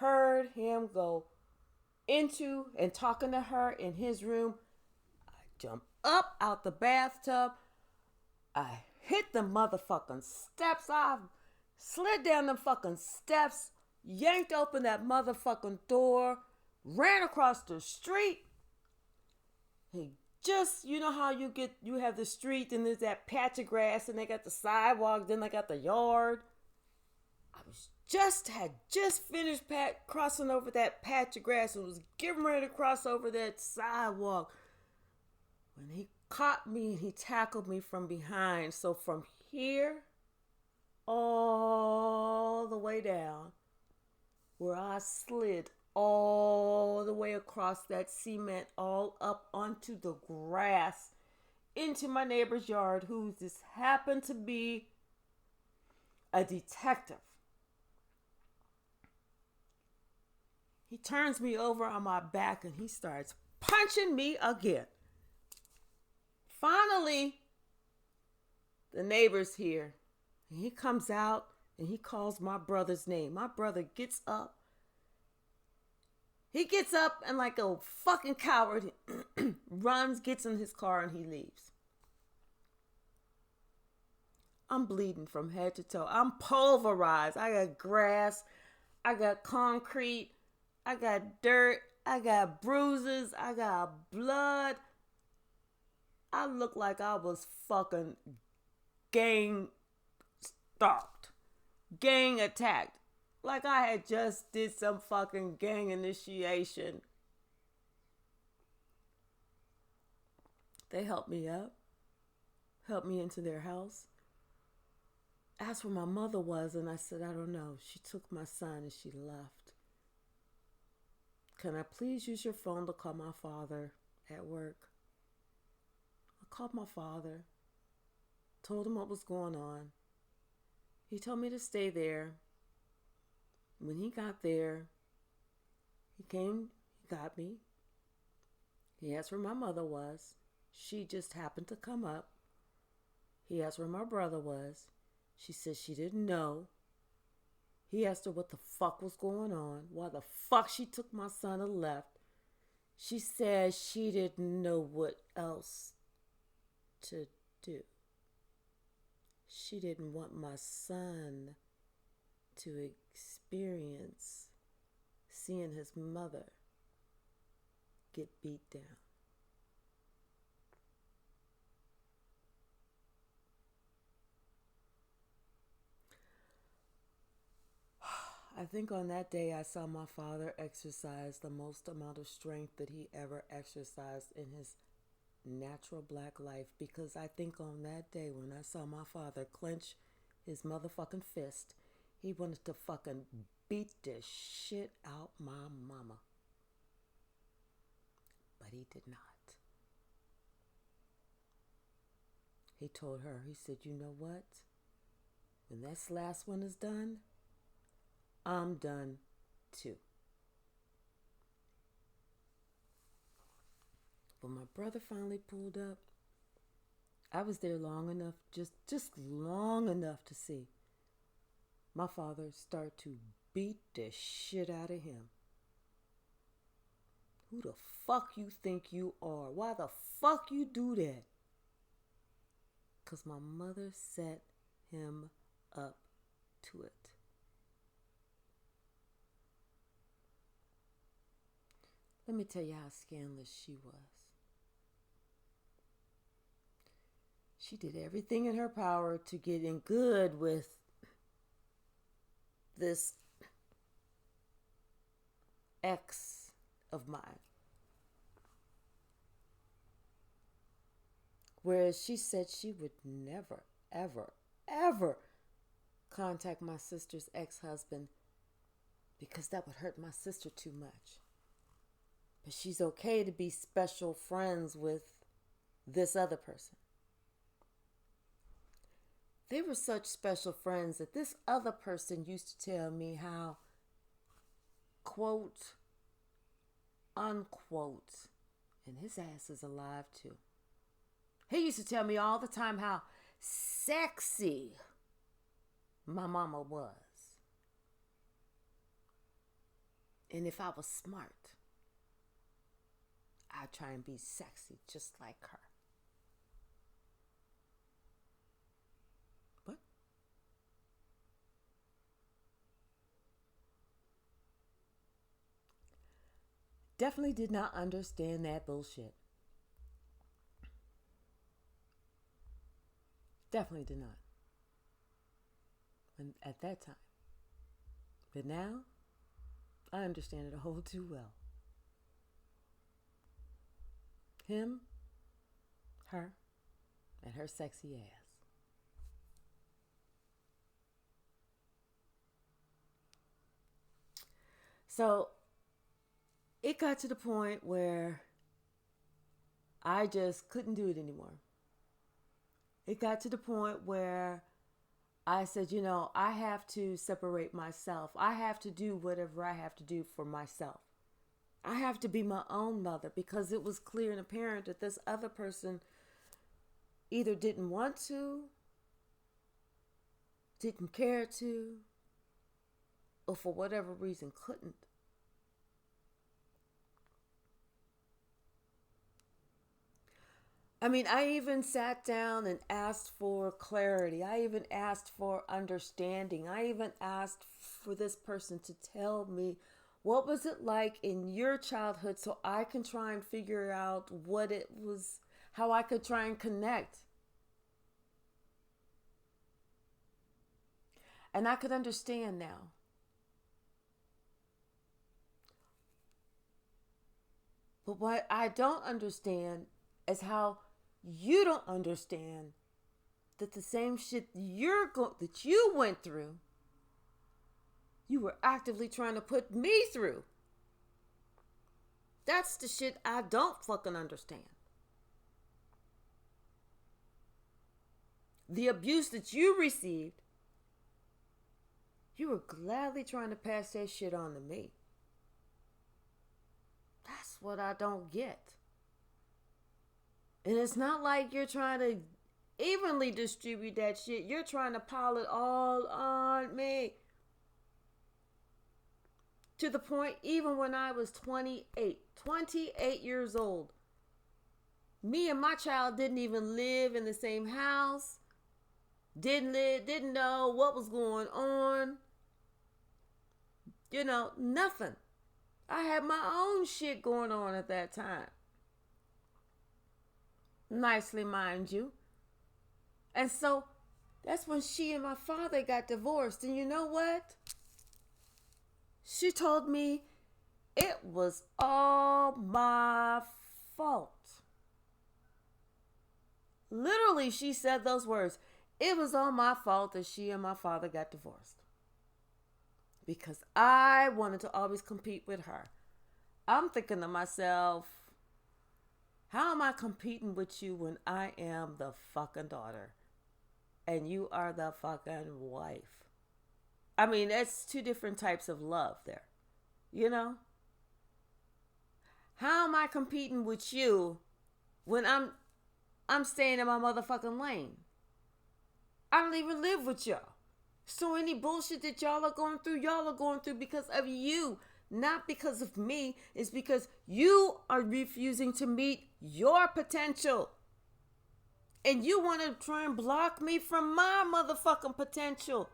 heard him go into and talking to her in his room, I jumped up out the bathtub. I hit the motherfucking steps. I slid down the fucking steps, yanked open that motherfucking door, ran across the street. He just, you know how you have the street and there's that patch of grass and they got the sidewalk, then they got the yard. Had just finished crossing over that patch of grass and was getting ready to cross over that sidewalk when he caught me and he tackled me from behind. So from here all the way down, where I slid all the way across that cement, all up onto the grass, into my neighbor's yard, who just happened to be a detective. He turns me over on my back and he starts punching me again. Finally, the neighbor's here. And he comes out and he calls my brother's name. My brother gets up. He gets up and like a fucking coward runs, gets in his car and he leaves. I'm bleeding from head to toe. I'm pulverized. I got grass. I got concrete. I got dirt. I got bruises. I got blood. I look like I was fucking gang stalked, gang attacked. Like I had just did some fucking gang initiation. They helped me up, helped me into their house. Asked where my mother was, and I said, I don't know. She took my son and she left. Can I please use your phone to call my father at work? I called my father, told him what was going on. He told me to stay there. When he got there, he came, he got me. He asked where my mother was. She just happened to come up. He asked where my brother was. She said she didn't know. He asked her what the fuck was going on, why the fuck she took my son and left. She said she didn't know what else to do. She didn't want my son to experience seeing his mother get beat down. I think on that day I saw my father exercise the most amount of strength that he ever exercised in his natural black life, because I think on that day when I saw my father clench his motherfucking fist, he wanted to fucking beat the shit out my mama. But he did not. He told her, he said, you know what? When this last one is done, I'm done too. When my brother finally pulled up, I was there long enough, just long enough to see my father start to beat the shit out of him. Who the fuck you think you are? Why the fuck you do that? 'Cause my mother set him up to it. Let me tell you how scandalous she was. She did everything in her power to get in good with this ex of mine. Whereas she said she would never, ever, ever contact my sister's ex-husband because that would hurt my sister too much. But she's okay to be special friends with this other person. They were such special friends that this other person used to tell me how, quote, unquote, and his ass is alive too. He used to tell me all the time how sexy my mama was. And if I was smart, I'd try and be sexy just like her. What? Definitely did not understand that bullshit. Definitely did not. And at that time. But now, I understand it a whole too well. Him, her, and her sexy ass. So, it got to the point where I just couldn't do it anymore. It got to the point where I said, I have to separate myself. I have to do whatever I have to do for myself. I have to be my own mother, because it was clear and apparent that this other person either didn't want to, didn't care to, or for whatever reason couldn't. I mean, I even sat down and asked for clarity. I even asked for understanding. I even asked for this person to tell me, what was it like in your childhood, so I can try and figure out what it was, how I could try and connect. And I could understand now. But what I don't understand is how you don't understand that the same shit that you went through, you were actively trying to put me through. That's the shit I don't fucking understand. The abuse that you received, you were gladly trying to pass that shit on to me. That's what I don't get. And it's not like you're trying to evenly distribute that shit. You're trying to pile it all on me. To the point, even when I was 28 years old, me and my child didn't even live in the same house. Didn't know what was going on. Nothing. I had my own shit going on at that time. Nicely, mind you. And so that's when she and my father got divorced. And you know what? She told me it was all my fault. Literally, she said those words. It was all my fault that she and my father got divorced. Because I wanted to always compete with her. I'm thinking to myself, how am I competing with you when I am the fucking daughter and you are the fucking wife? I mean, that's two different types of love there. How am I competing with you when I'm staying in my motherfucking lane? I don't even live with y'all. So any bullshit that y'all are going through because of you. Not because of me. It's because you are refusing to meet your potential. And you want to try and block me from my motherfucking potential.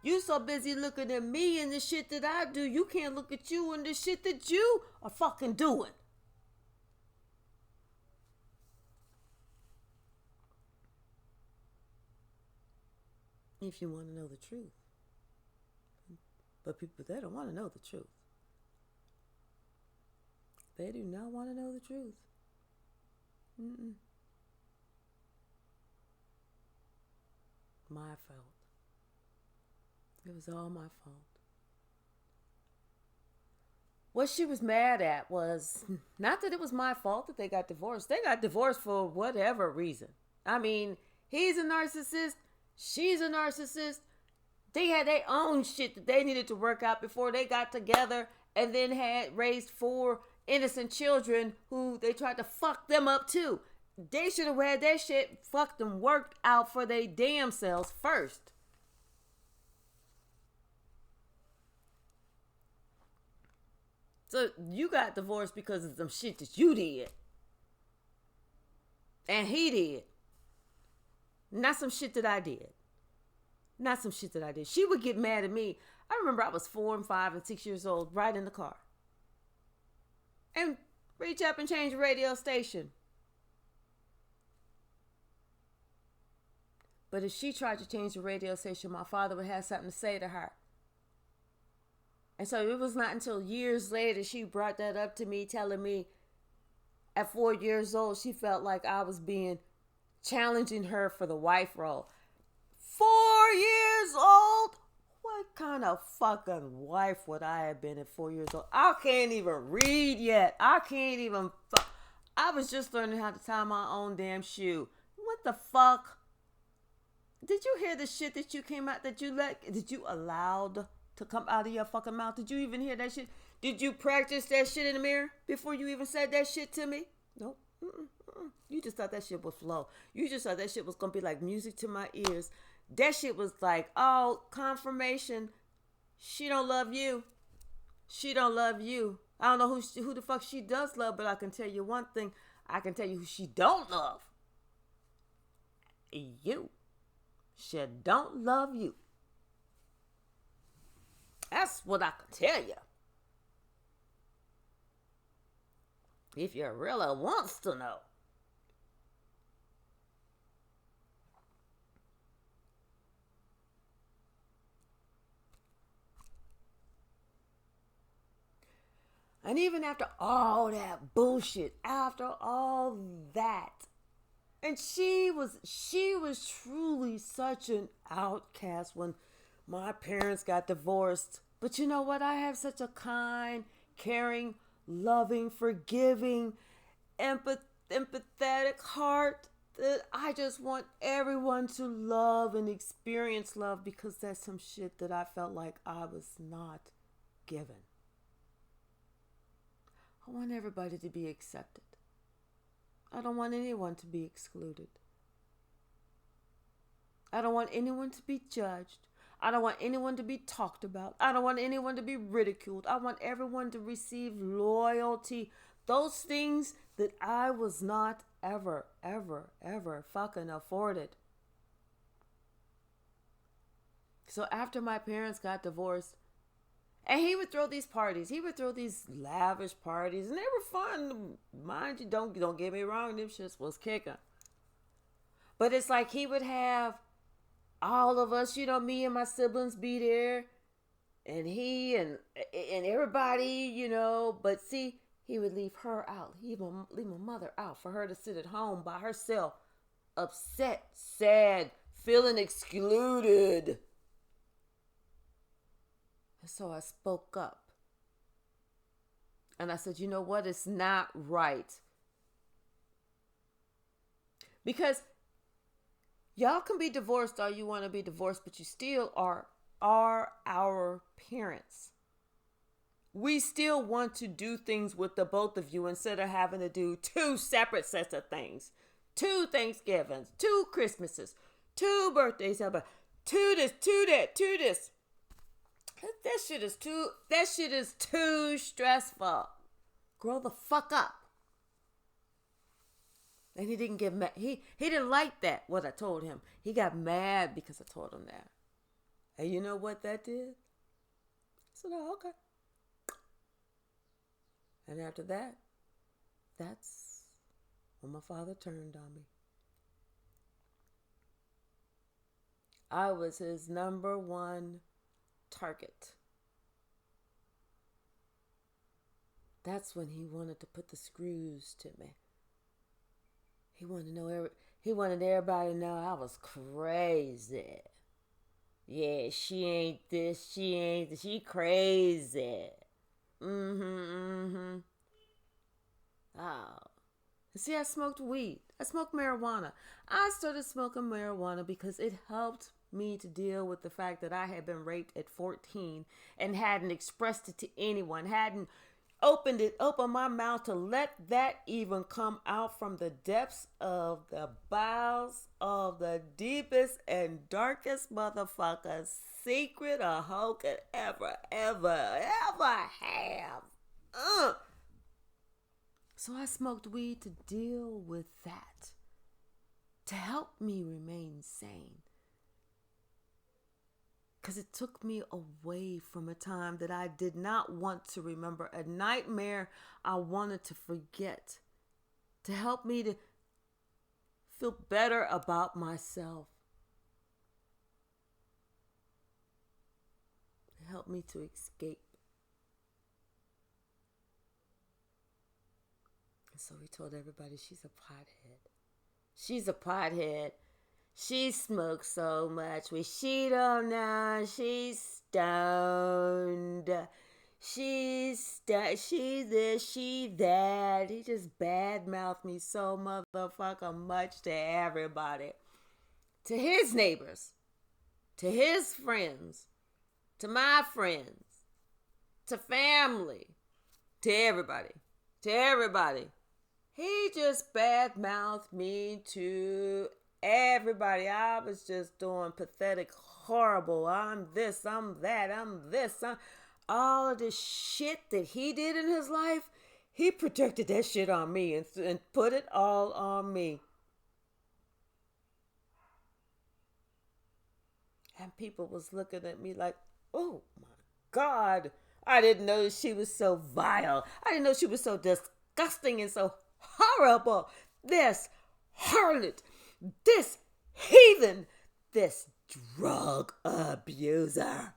You so busy looking at me and the shit that I do, you can't look at you and the shit that you are fucking doing. If you want to know the truth. But people, they don't want to know the truth. They do not want to know the truth. My fault. It was all my fault. What she was mad at was not that it was my fault that they got divorced. They got divorced for whatever reason. I mean, he's a narcissist. She's a narcissist. They had their own shit that they needed to work out before they got together, and then had raised 4 innocent children who they tried to fuck them up too. They should have had that shit fucked and worked out for their damn selves first. So you got divorced because of some shit that you did. And he did. Not some shit that I did. Not some shit that I did. She would get mad at me. I remember I was 4 and 5 and 6 years old, right in the car. And reach up and change the radio station. But if she tried to change the radio station, my father would have something to say to her. And so it was not until years later she brought that up to me, telling me at 4 years old, she felt like I was challenging her for the wife role. 4 years old? What kind of fucking wife would I have been at 4 years old? I can't even read yet. I can't even. I was just learning how to tie my own damn shoe. What the fuck? Did you hear the shit that you came out, that you allowed to come out of your fucking mouth? Did you even hear that shit? Did you practice that shit in the mirror before you even said that shit to me? Nope. You just thought that shit would flow. You just thought that shit was going to be like music to my ears. That shit was like, oh, confirmation. She don't love you. She don't love you. I don't know who the fuck she does love, but I can tell you one thing. I can tell you who she don't love. You. She don't love you. That's what I can tell you. If you really wants to know. And even after all that bullshit, after all that, and she was truly such an outcast when my parents got divorced. But you know what? I have such a kind, caring, loving, forgiving, empathetic heart that I just want everyone to love and experience love, because that's some shit that I felt like I was not given. I want everybody to be accepted. I don't want anyone to be excluded. I don't want anyone to be judged. I don't want anyone to be talked about. I don't want anyone to be ridiculed. I want everyone to receive loyalty. Those things that I was not ever fucking afforded. So after my parents got divorced, and he would throw these parties. He would throw these lavish parties, and they were fun. Mind you, don't get me wrong, them shits was kicking. But it's like he would have all of us, me and my siblings be there, and he and everybody, But see, he would leave her out. He would leave my mother out for her to sit at home by herself, upset, sad, feeling excluded. And so I spoke up. And I said, you know what? It's not right. Because y'all can be divorced all you want to be divorced, but you still are our parents. We still want to do things with the both of you instead of having to do 2 separate sets of things. 2 Thanksgivings, 2 Christmases, 2 birthdays, 2 this, 2 that, 2 this. That shit is too stressful. Grow the fuck up. And he didn't get mad. He didn't like that, what I told him. He got mad because I told him that. And you know what that did? I said, oh, okay. And after that, that's when my father turned on me. I was his number 1 target. That's when he wanted to put the screws to me. He wanted everybody to know I was crazy. Yeah, she ain't this, she crazy. Oh. See, I smoked weed. I smoked marijuana. I started smoking marijuana because it helped me to deal with the fact that I had been raped at 14 and hadn't expressed it to anyone, hadn't opened my mouth to let that even come out from the depths of the bowels of the deepest and darkest motherfucker secret a hoe could ever have. So I smoked weed to deal with that, to help me remain sane. Because it took me away from a time that I did not want to remember, a nightmare I wanted to forget, to help me to feel better about myself, to help me to escape. And so he told everybody she's a pothead. She's a pothead. She smokes so much, but she don't know she's stoned. She this, she that. He just badmouthed me so motherfucking much to everybody. To his neighbors, to his friends, to my friends, to family, to everybody, to everybody. He just badmouthed me to everybody. I was just doing pathetic, horrible. I'm this, I'm that, I'm this. All of this shit that he did in his life, he projected that shit on me and put it all on me. And people was looking at me like, oh my God. I didn't know she was so vile. I didn't know she was so disgusting and so horrible. This harlot, this heathen, this drug abuser.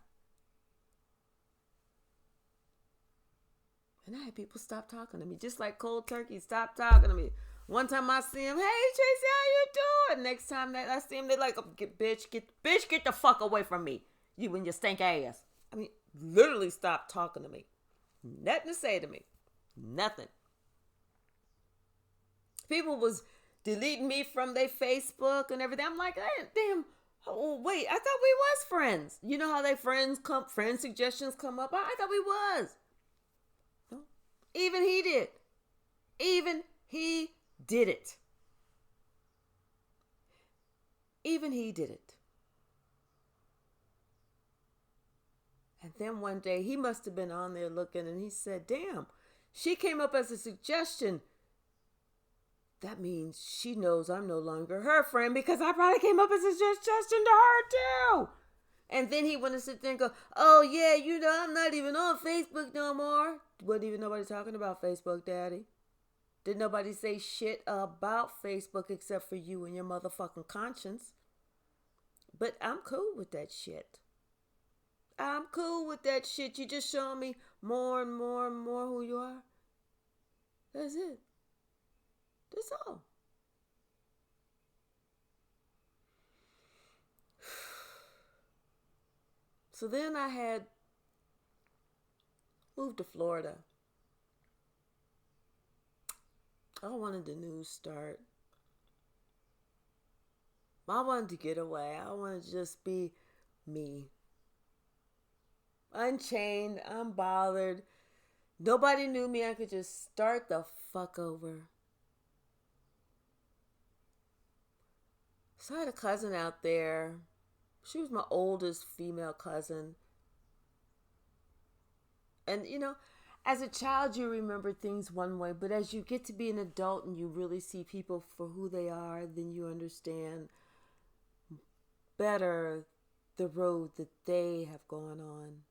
And I had people stop talking to me, just like cold turkey, stop talking to me. One time I see him, hey Tracy, how you doing? Next time that I see him, they like, get the fuck away from me. You and your stink ass. I mean, literally stop talking to me. Nothing to say to me. Nothing. People was deleting me from their Facebook and everything. I'm like, hey, damn. Oh wait, I thought we was friends. You know how they friend suggestions come up? I thought we was. No. Even he did. Even he did it. Even he did it. And then one day he must have been on there looking and he said, damn, she came up as a suggestion. That means she knows I'm no longer her friend because I probably came up as a suggestion to her too. And then he went to sit there and go, oh yeah, you know, I'm not even on Facebook no more. Wasn't even nobody talking about Facebook, Daddy. Didn't nobody say shit about Facebook except for you and your motherfucking conscience. But I'm cool with that shit. I'm cool with that shit. You just showing me more and more and more who you are. That's it. That's all. So then I had moved to Florida. I wanted the new start. I wanted to get away. I wanted to just be me. Unchained, unbothered. Nobody knew me. I could just start the fuck over. So I had a cousin out there. She was my oldest female cousin. And, you know, as a child, you remember things one way. But as you get to be an adult and you really see people for who they are, then you understand better the road that they have gone on.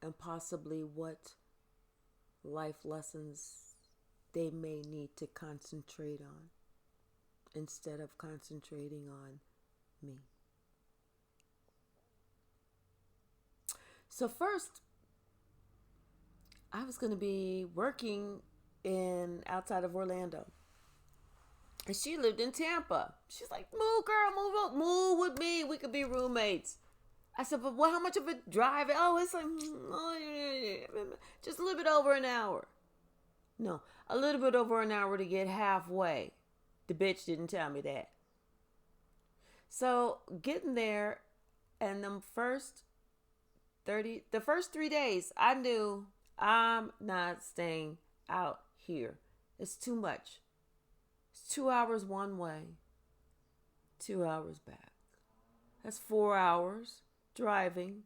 And possibly what life lessons they may need to concentrate on instead of concentrating on me. So first, I was going to be working outside of Orlando. And she lived in Tampa. She's like, move, girl, move with me. We could be roommates. I said, but how much of a drive? Oh, it's like, just a little bit over an hour. No, a little bit over an hour to get halfway. The bitch didn't tell me that. So getting there and the first 3 days, I knew I'm not staying out here. It's too much. It's 2 hours one way, 2 hours back. That's 4 hours driving,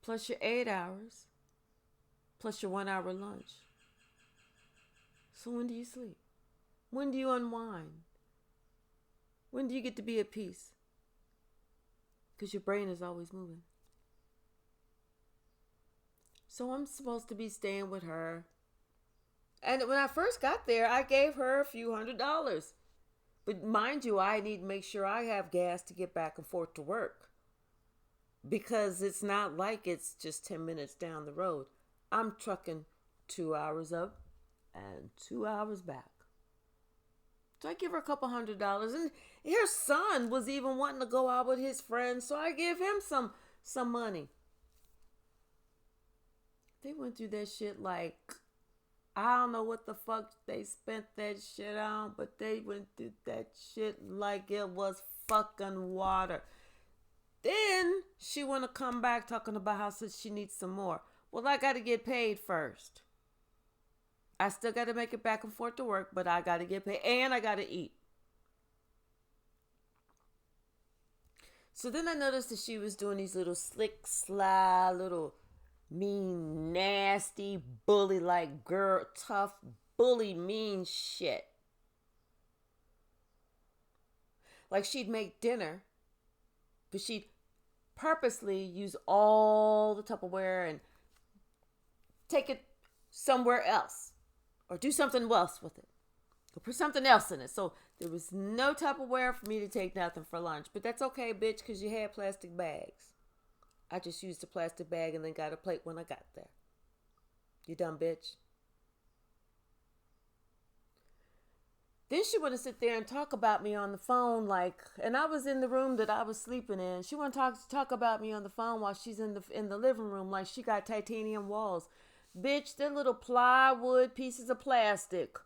plus your 8 hours, plus your 1 hour lunch. So when do you sleep? When do you unwind? When do you get to be at peace? Because your brain is always moving. So I'm supposed to be staying with her. And when I first got there, I gave her a few $100s. But mind you, I need to make sure I have gas to get back and forth to work. Because it's not like it's just 10 minutes down the road. I'm trucking 2 hours up and 2 hours back. So I give her a couple $100. And her son was even wanting to go out with his friends. So I give him some money. They went through that shit like, I don't know what the fuck they spent that shit on, but they went through that shit like it was fucking water. Then she want to come back talking about how she needs some more. Well, I got to get paid first. I still got to make it back and forth to work, but I got to get paid and I got to eat. So then I noticed that she was doing these little slick, sly, little mean, nasty, bully-like girl, tough, bully, mean shit. Like she'd make dinner, but she'd purposely use all the Tupperware and take it somewhere else or do something else with it or put something else in it. So there was no Tupperware for me to take nothing for lunch, but that's okay, bitch, because you had plastic bags. I just used a plastic bag and then got a plate when I got there. You dumb bitch. Then she want to sit there and talk about me on the phone and I was in the room that I was sleeping in. She want to talk about me on the phone while she's in the living room like she got titanium walls. Bitch, they're little plywood pieces of plastic.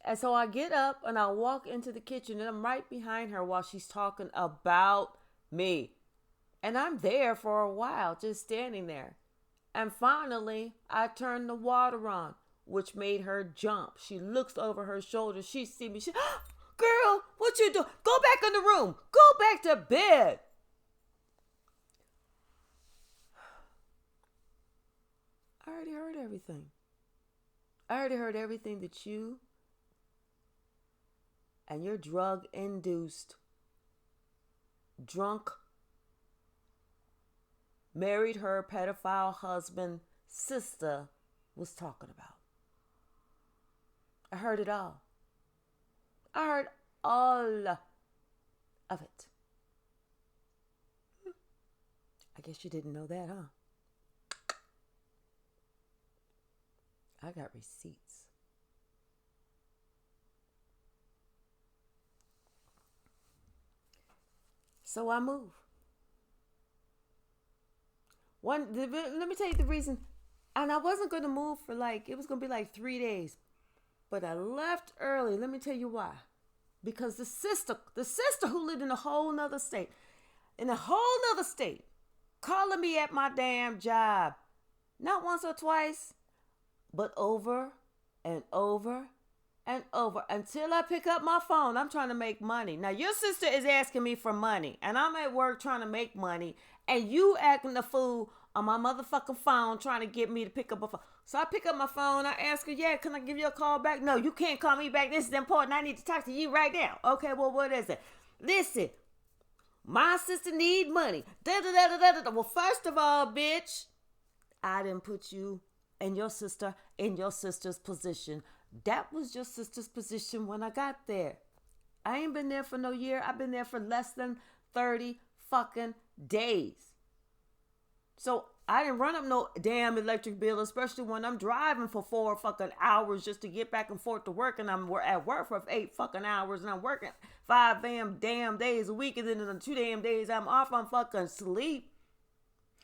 And so I get up and I walk into the kitchen and I'm right behind her while she's talking about me. And I'm there for a while, just standing there. And finally, I turned the water on, which made her jump. She looks over her shoulder. She see me. She, girl, what you doing? Go back in the room. Go back to bed. I already heard everything. I already heard everything that you and your drug-induced, drunk, married her pedophile husband, sister was talking about. I heard it all. I heard all of it. I guess you didn't know that, huh? I got receipts. So I move. Let me tell you the reason. And I wasn't going to move for it was going to be 3 days. But I left early. Let me tell you why. Because the sister who lived in a whole nother state, calling me at my damn job. Not once or twice, but over and over and over until I pick up my phone. I'm trying to make money. Now, your sister is asking me for money, and I'm at work trying to make money, and you acting the fool on my motherfucking phone trying to get me to pick up a phone. So I pick up my phone. I ask her, yeah, can I give you a call back? No, you can't call me back. This is important. I need to talk to you right now. Okay, well, what is it? Listen, my sister need money. Da-da-da-da-da-da. Well, first of all, bitch, I didn't put you and your sister in your sister's position. That was your sister's position when I got there. I ain't been there for no year. I've been there for less than 30 fucking days. So I didn't run up no damn electric bill, especially when I'm driving for 4 fucking hours just to get back and forth to work, and I'm at work for 8 fucking hours, and I'm working 5 damn days a week, and then in the 2 damn days I'm off, I'm fucking sleep.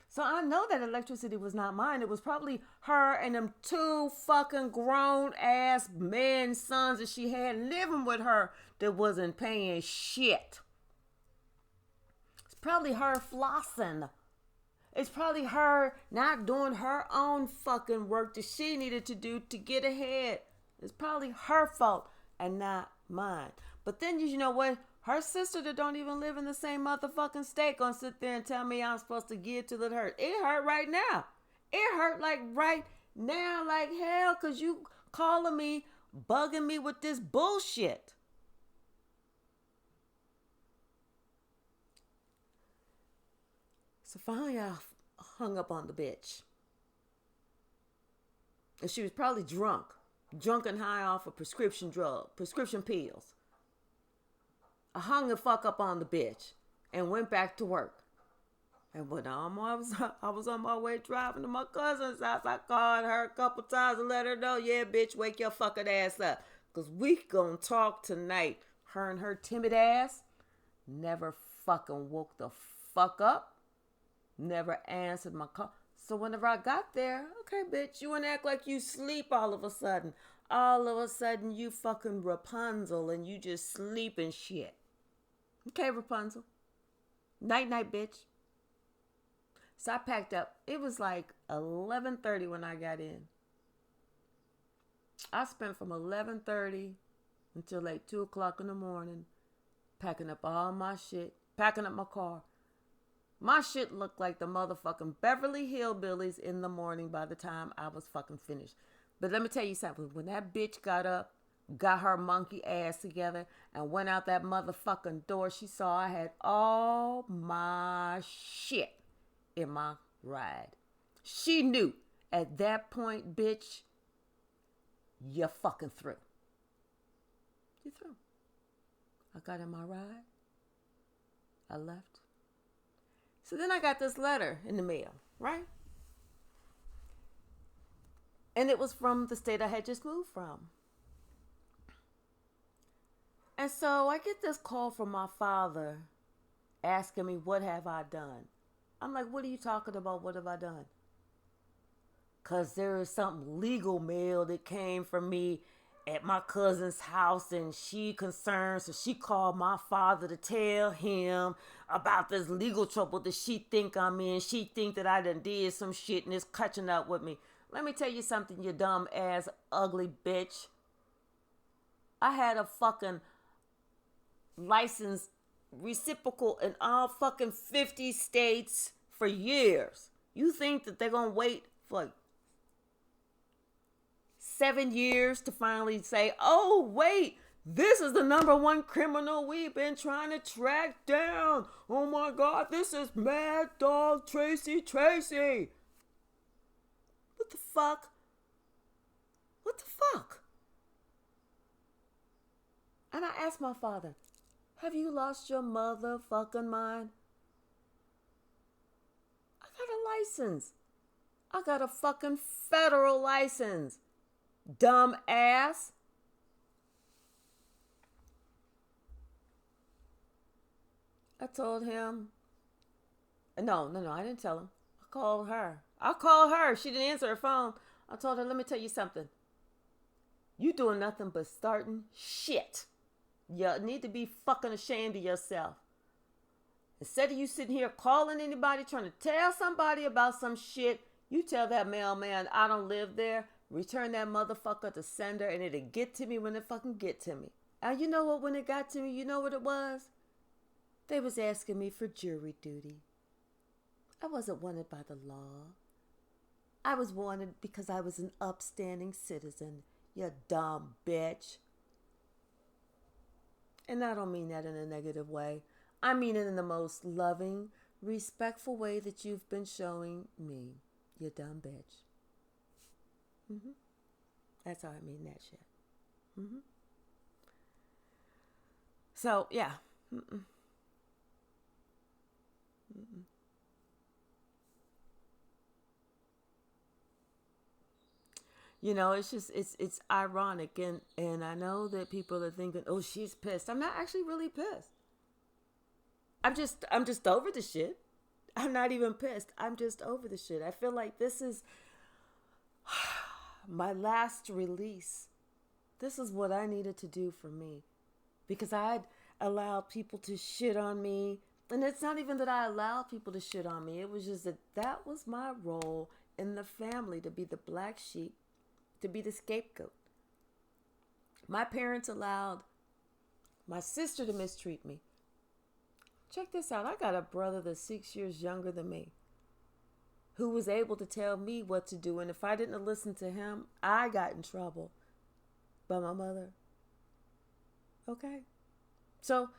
So I know that electricity was not mine. It was probably her and them 2 fucking grown ass men sons that she had living with her that wasn't paying shit. It's probably her flossing. It's probably her not doing her own fucking work that she needed to do to get ahead. It's probably her fault and not mine. But then, you know what? Her sister that don't even live in the same motherfucking state gonna sit there and tell me I'm supposed to give till it hurt. It hurt right now. It hurt like right now like hell because you calling me, bugging me with this bullshit. So finally I hung up on the bitch. And she was probably drunk and high off of prescription pills. I hung the fuck up on the bitch and went back to work. And when I was on my way driving to my cousin's house, I called her a couple times and let her know, yeah, bitch, wake your fucking ass up. Because we gonna talk tonight. Her and her timid ass never fucking woke the fuck up. Never answered my call. So whenever I got there, okay, bitch, you wanna act like you sleep all of a sudden. All of a sudden, you fucking Rapunzel and you just sleep and shit. Okay, Rapunzel. Night, night, bitch. So I packed up. It was like 11:30 when I got in. I spent from 11:30 until like 2 o'clock in the morning packing up all my shit, packing up my car. My shit looked like the motherfucking Beverly Hillbillies in the morning by the time I was fucking finished. But let me tell you something. When that bitch got up, got her monkey ass together, and went out that motherfucking door, she saw I had all my shit in my ride. She knew at that point, bitch, you're fucking through. You're through. I got in my ride. I left. So then I got this letter in the mail, right? And it was from the state I had just moved from. And so I get this call from my father asking me, what have I done? I'm like, what are you talking about? What have I done? Because there is something legal mail that came from me at my cousin's house and she concerned. So she called my father to tell him about this legal trouble that she think I'm in. She think that I done did some shit and is catching up with me. Let me tell you something, you dumb ass ugly bitch. I had a fucking license reciprocal in all fucking 50 states for years. You think that they're gonna wait for like 7 years to finally say, oh wait, this is the number one criminal we've been trying to track down. Oh my God, this is Mad Dog Tracy. What the fuck? What the fuck? And I asked my father, have you lost your motherfucking mind? I got a license. I got a fucking federal license. Dumb ass. I told him. No, I didn't tell him. I called her. She didn't answer her phone. I told her, let me tell you something. You doing nothing but starting shit. You need to be fucking ashamed of yourself. Instead of you sitting here calling anybody, trying to tell somebody about some shit, you tell that mailman, I don't live there. Return that motherfucker to sender and it'll get to me when it fucking get to me. And you know what, when it got to me, you know what it was? They was asking me for jury duty. I wasn't wanted by the law. I was wanted because I was an upstanding citizen. You dumb bitch. And I don't mean that in a negative way. I mean it in the most loving, respectful way that you've been showing me. You dumb bitch. That's how I mean that shit. So, yeah. You know, it's just, it's ironic. And I know that people are thinking, oh, she's pissed. I'm not actually really pissed. I'm just over the shit. I'm not even pissed. I'm just over the shit. I feel like this is my last release. This is what I needed to do for me. Because I'd allowed people to shit on me. And it's not even that I allowed people to shit on me. It was just that was my role in the family, to be the black sheep, to be the scapegoat. My parents allowed my sister to mistreat me. Check this out. I got a brother that's 6 years younger than me who was able to tell me what to do. And if I didn't listen to him, I got in trouble by my mother. Okay? So,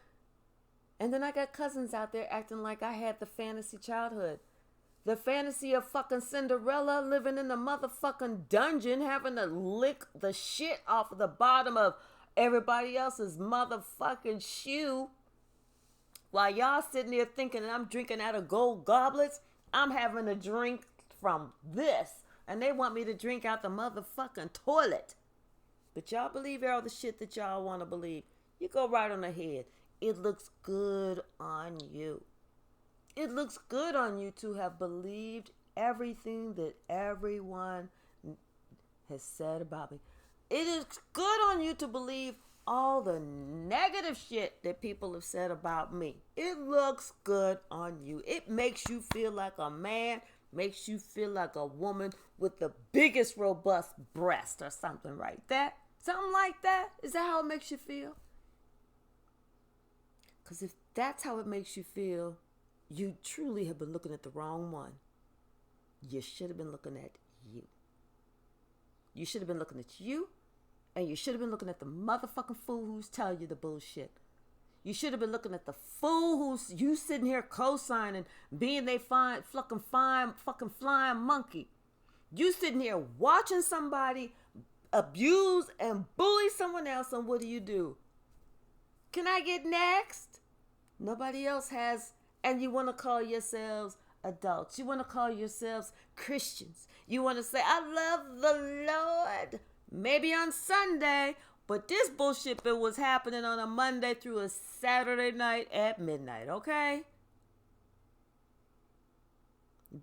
and then I got cousins out there acting like I had the fantasy childhood. The fantasy of fucking Cinderella living in the motherfucking dungeon, having to lick the shit off of the bottom of everybody else's motherfucking shoe. While y'all sitting there thinking that I'm drinking out of gold goblets, I'm having a drink from this. And they want me to drink out the motherfucking toilet. But y'all believe all the shit that y'all want to believe. You go right on ahead. It looks good on you. It looks good on you to have believed everything that everyone has said about me. It is good on you to believe all the negative shit that people have said about me. It looks good on you. It makes you feel like a man, makes you feel like a woman with the biggest robust breast or something like that. Something like that. Is that how it makes you feel? Because if that's how it makes you feel, you truly have been looking at the wrong one. You should have been looking at you. You should have been looking at you, and you should have been looking at the motherfucking fool who's telling you the bullshit. You should have been looking at the fool who's you sitting here co-signing, being they fucking flying monkey. You sitting here watching somebody abuse and bully someone else, and what do? Can I get next? Nobody else has. And you want to call yourselves adults. You want to call yourselves Christians. You want to say, I love the Lord. Maybe on Sunday. But this bullshit bit was happening on a Monday through a Saturday night at midnight. Okay?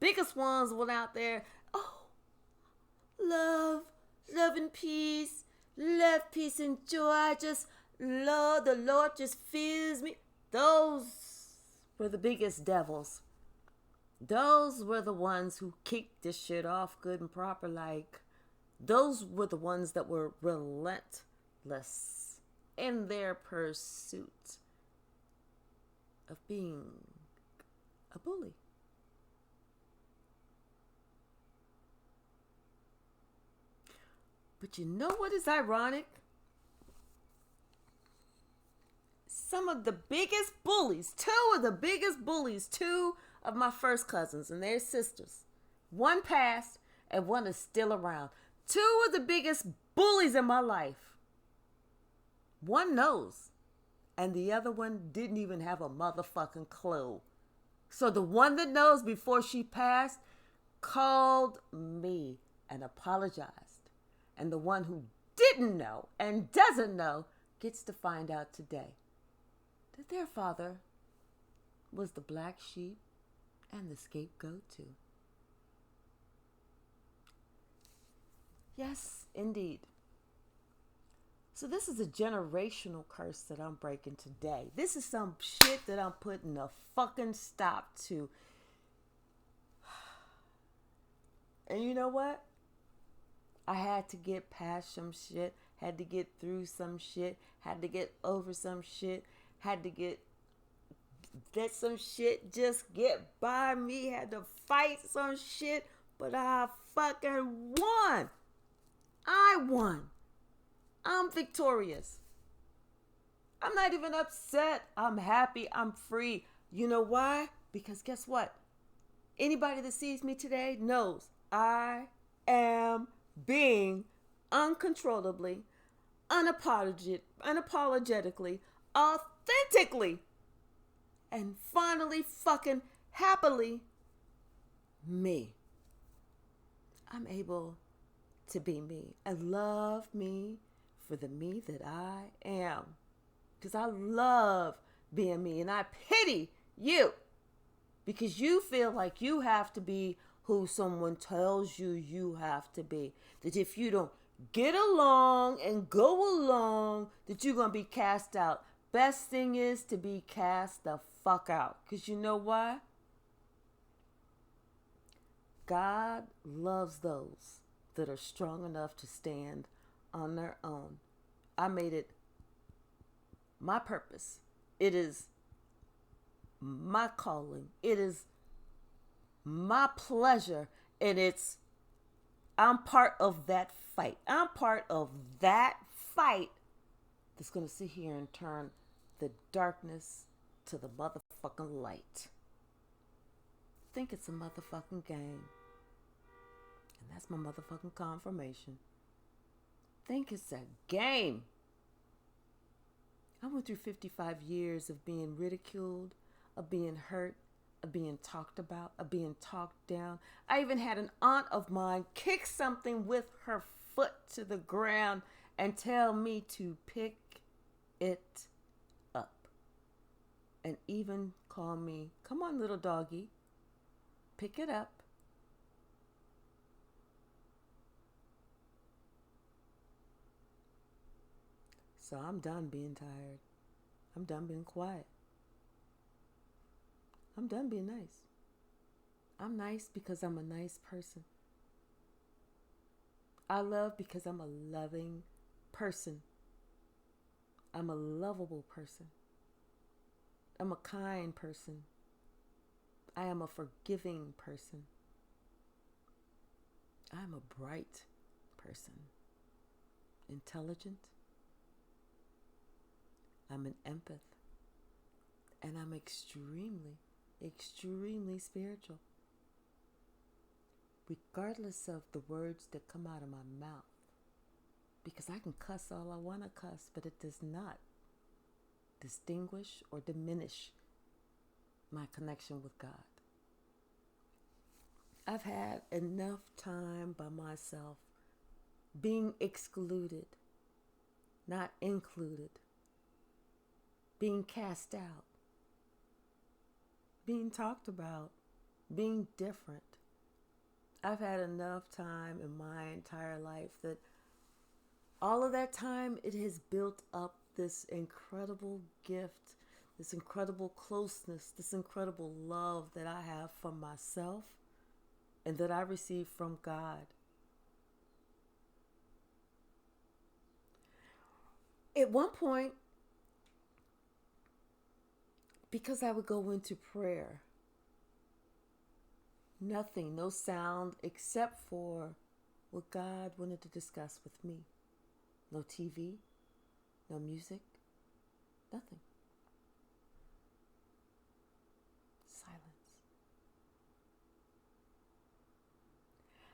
Biggest ones went out there. Oh, love and peace. Love, peace, and joy. I just love the Lord just fills me. Those were the biggest devils. Those were the ones who kicked this shit off good and proper. Like, those were the ones that were relentless in their pursuit of being a bully. But you know what is ironic? Some of the biggest bullies, two of my first cousins and their sisters. One passed and one is still around. Two of the biggest bullies in my life. One knows, and the other one didn't even have a motherfucking clue. So the one that knows before she passed called me and apologized. And the one who didn't know and doesn't know gets to find out today that their father was the black sheep and the scapegoat too. Yes, indeed. So this is a generational curse that I'm breaking today. This is some shit that I'm putting a fucking stop to. And you know what? I had to get past some shit, had to get through some shit, had to get over some shit, had to let some shit just get by me, had to fight some shit, but I fucking won. I won. I'm victorious. I'm not even upset. I'm happy. I'm free. You know why? Because guess what? Anybody that sees me today knows I am being uncontrollably, unapologetically, authentically, and finally fucking happily me. I'm able to be me and love me for the me that I am. Because I love being me, and I pity you because you feel like you have to be who someone tells you you have to be. That if you don't get along and go along, that you're going to be cast out. Best thing is to be cast the fuck out. Because you know why? God loves those that are strong enough to stand on their own. I made it my purpose. It is my calling. It is my pleasure. And I'm part of that fight. I'm part of that fight that's going to sit here and turn the darkness to the motherfucking light. Think it's a motherfucking game. And that's my motherfucking confirmation. Think it's a game. I went through 55 years of being ridiculed, of being hurt, of being talked about, of being talked down. I even had an aunt of mine kick something with her foot to the ground and tell me to pick it up. And even call me, come on, little doggy, pick it up. So I'm done being tired. I'm done being quiet. I'm done being nice. I'm nice because I'm a nice person. I love because I'm a loving person. I'm a lovable person. I'm a kind person. I am a forgiving person. I'm a bright person. Intelligent. I'm an empath. And I'm extremely, extremely spiritual. Regardless of the words that come out of my mouth. Because I can cuss all I want to cuss, but it does not distinguish or diminish my connection with God. I've had enough time by myself being excluded, not included, being cast out, being talked about, being different. I've had enough time in my entire life that all of that time, it has built up this incredible gift, this incredible closeness, this incredible love that I have from myself and that I receive from God. At one point, because I would go into prayer, nothing, no sound except for what God wanted to discuss with me. No TV, no music, nothing. Silence.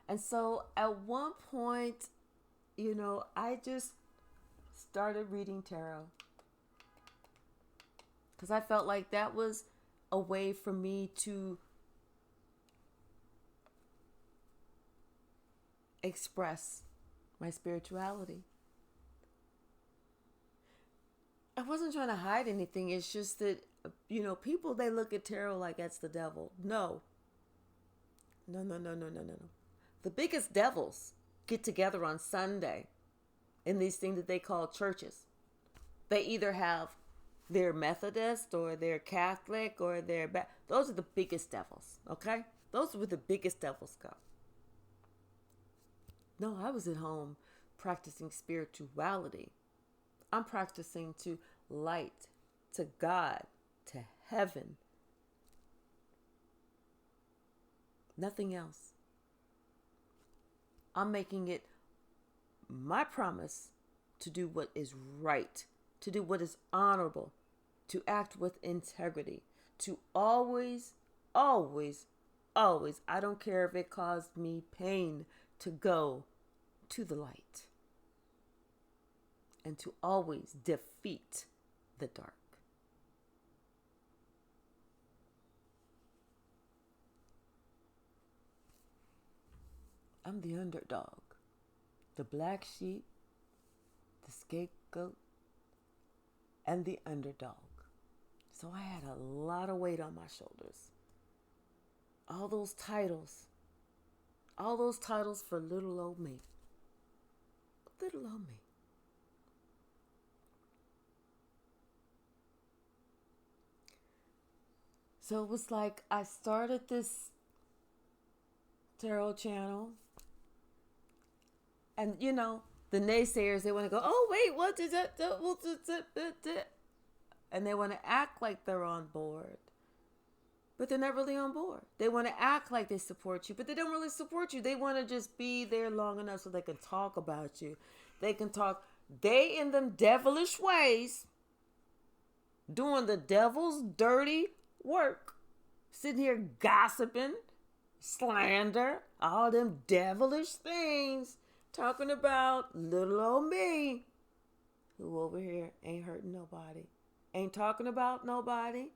And so at one point, I just started reading tarot. Because I felt like that was a way for me to express my spirituality. I wasn't trying to hide anything. It's just that, people, they look at tarot like that's the devil. No. No. The biggest devils get together on Sunday in these things that they call churches. They either have their Methodist or their Catholic or those are the biggest devils, okay? Those are where the biggest devils go. No, I was at home practicing spirituality. I'm practicing to light, to God, to heaven. Nothing else. I'm making it my promise to do what is right, to do what is honorable, to act with integrity, to always, always, always, I don't care if it caused me pain, to go to the light. And to always defeat the dark. I'm the underdog, the black sheep, the scapegoat, and the underdog. So I had a lot of weight on my shoulders. All those titles for little old me. Little old me. So it was like I started this tarot channel. And, the naysayers, they want to go, oh, wait, what is that? and they want to act like they're on board, but they're not really on board. They want to act like they support you, but they don't really support you. They want to just be there long enough so they can talk about you. They can talk, they in them devilish ways, doing the devil's dirty work, sitting here gossiping, slander, all them devilish things, talking about little old me, who over here ain't hurting nobody, ain't talking about nobody.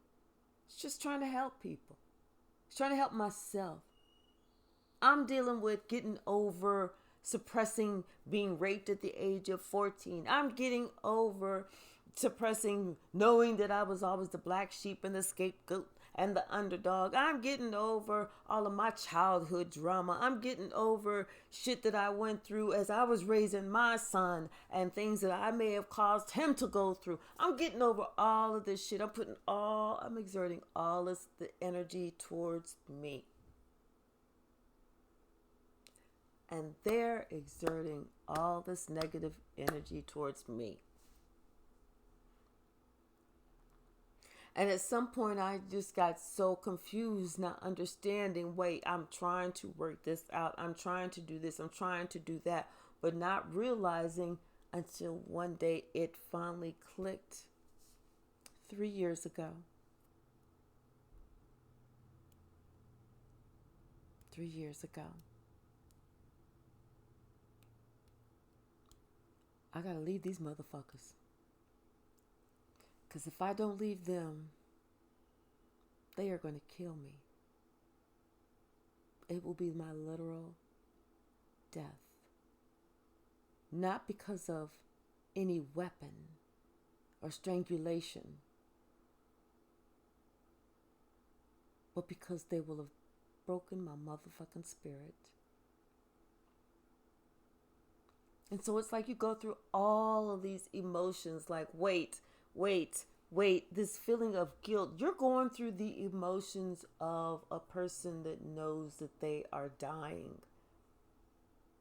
It's just trying to help people. It's trying to help myself. I'm dealing with getting over suppressing being raped at the age of 14. I'm getting over suppressing knowing that I was always the black sheep and the scapegoat and the underdog. I'm getting over all of my childhood drama. I'm getting over shit that I went through as I was raising my son and things that I may have caused him to go through. I'm getting over all of this shit. I'm exerting all this the energy towards me. And they're exerting all this negative energy towards me. And at some point, I just got so confused, not understanding, wait, I'm trying to work this out. I'm trying to do this. I'm trying to do that. But not realizing until one day it finally clicked 3 years ago. 3 years ago. I gotta leave these motherfuckers. Because if I don't leave them, they are going to kill me. It will be my literal death. Not because of any weapon or strangulation, but because they will have broken my motherfucking spirit. And so it's like you go through all of these emotions like, wait, this feeling of guilt. You're going through the emotions of a person that knows that they are dying.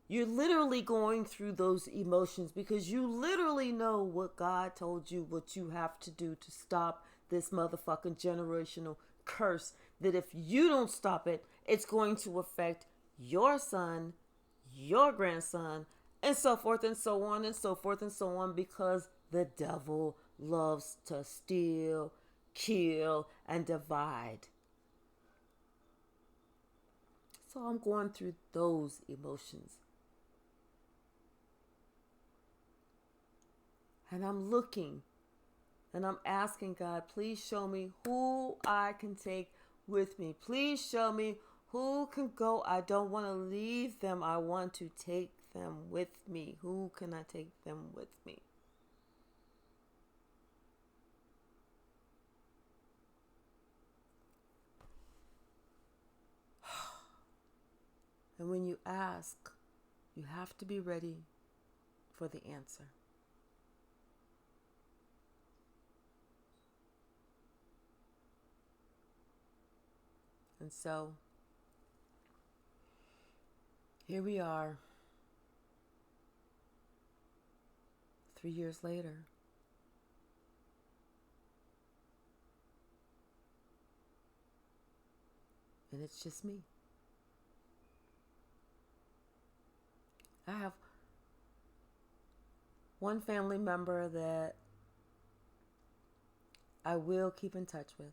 You're literally going through those emotions because you literally know what God told you, what you have to do to stop this motherfucking generational curse. That if you don't stop it, it's going to affect your son, your grandson, and so forth and so on and so forth and so on, because the devil loves to steal, kill, and divide. So I'm going through those emotions. And I'm looking and I'm asking God, please show me who I can take with me. Please show me who can go. I don't want to leave them. I want to take them with me. Who can I take them with me? And when you ask, you have to be ready for the answer. And so, here we are, 3 years later. And it's just me. I have one family member that I will keep in touch with.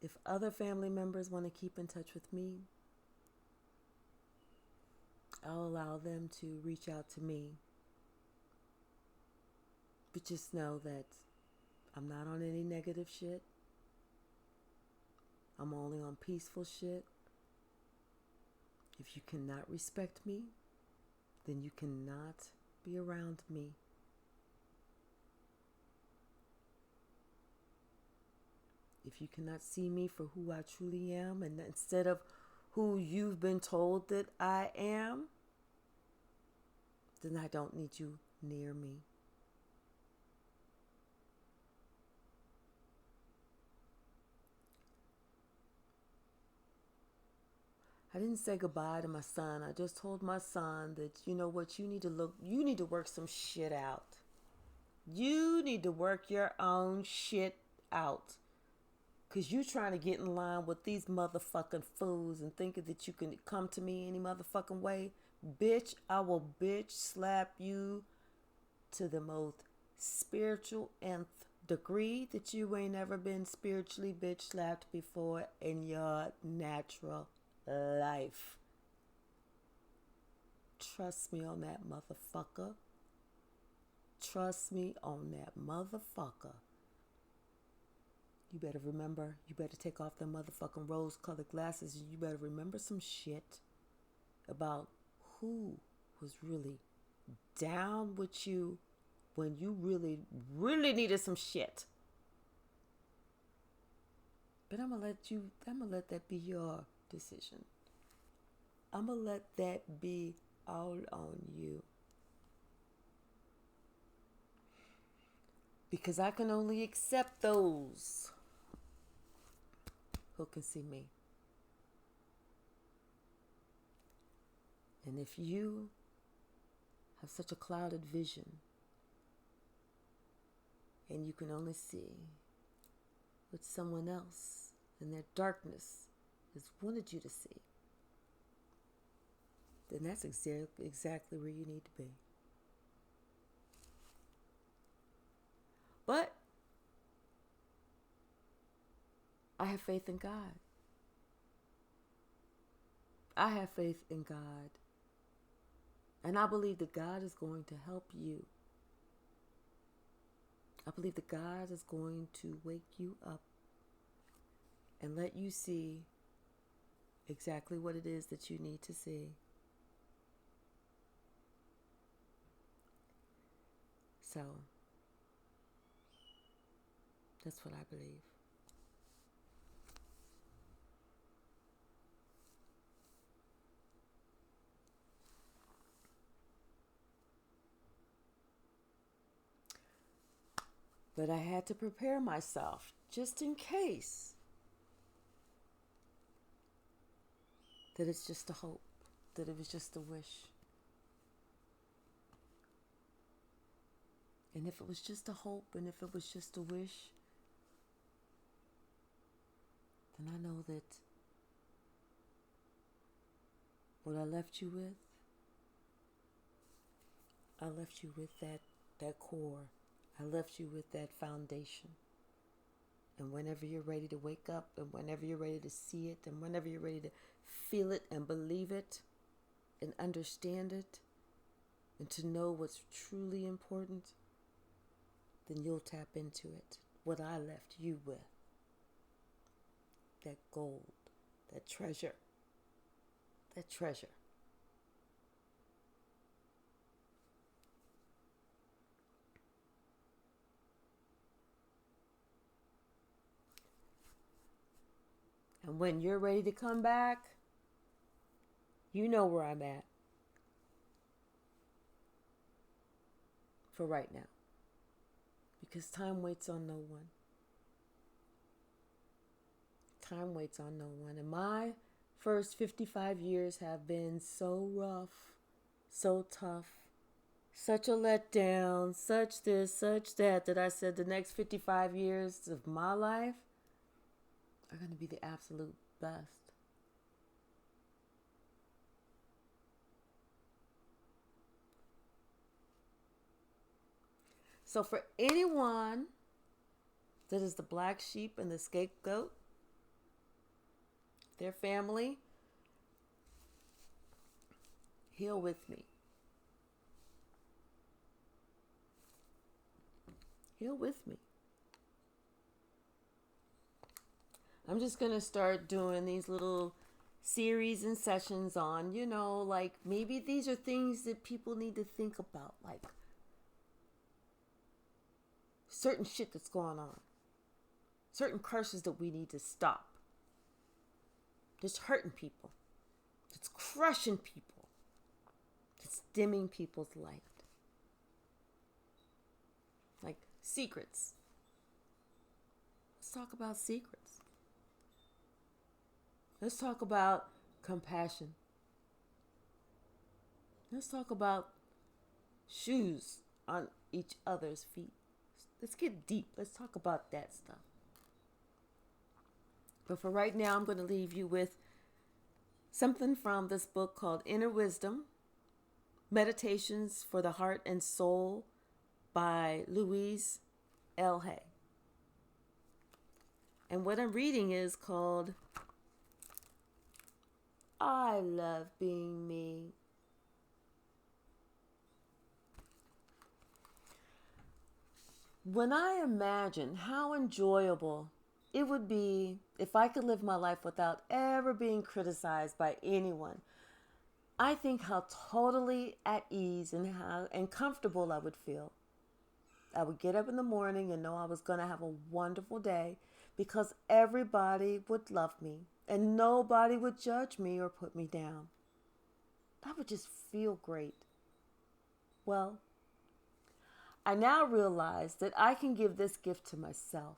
If other family members want to keep in touch with me, I'll allow them to reach out to me. But just know that I'm not on any negative shit. I'm only on peaceful shit. If you cannot respect me, then you cannot be around me. If you cannot see me for who I truly am, and instead of who you've been told that I am, then I don't need you near me. I didn't say goodbye to my son. I just told my son that, you know what, you need to work some shit out. You need to work your own shit out. Because you trying to get in line with these motherfucking fools and thinking that you can come to me any motherfucking way. Bitch, I will bitch slap you to the most spiritual nth degree that you ain't ever been spiritually bitch slapped before in your natural life. Trust me on that motherfucker. Trust me on that motherfucker. You better remember, you better take off them motherfucking rose-colored glasses and you better remember some shit about who was really down with you when you really, really needed some shit. But I'm gonna let that be your decision. I'm gonna let that be all on you. Because I can only accept those who can see me. And if you have such a clouded vision and you can only see what someone else in their darkness has wanted you to see, then that's exactly where you need to be. But I have faith in God. I have faith in God. And I believe that God is going to help you. I believe that God is going to wake you up and let you see exactly what it is that you need to see. So, that's what I believe. But I had to prepare myself just in case that it's just a hope, that it was just a wish. And if it was just a hope and if it was just a wish, then I know that what I left you with, I left you with that core. I left you with that foundation. And whenever you're ready to wake up, and whenever you're ready to see it, and whenever you're ready to feel it and believe it and understand it, and to know what's truly important, then you'll tap into it. What I left you with. That gold, that treasure. That treasure. And when you're ready to come back, you know where I'm at. For right now. Because time waits on no one. Time waits on no one. And my first 55 years have been so rough, so tough, such a letdown, such this, such that I said the next 55 years of my life are going to be the absolute best. So for anyone that is the black sheep and the scapegoat, their family, heal with me. Heal with me. I'm just going to start doing these little series and sessions on, like maybe these are things that people need to think about, like certain shit that's going on, certain curses that we need to stop, that's hurting people, that's crushing people, that's dimming people's light. Like secrets. Let's talk about secrets. Let's talk about compassion. Let's talk about shoes on each other's feet. Let's get deep. Let's talk about that stuff. But for right now, I'm going to leave you with something from this book called Inner Wisdom, Meditations for the Heart and Soul by Louise L. Hay. And what I'm reading is called I Love Being Me. When I imagine how enjoyable it would be if I could live my life without ever being criticized by anyone, I think how totally at ease and comfortable I would feel. I would get up in the morning and know I was going to have a wonderful day because everybody would love me and nobody would judge me or put me down. I would just feel great. Well, I now realize that I can give this gift to myself.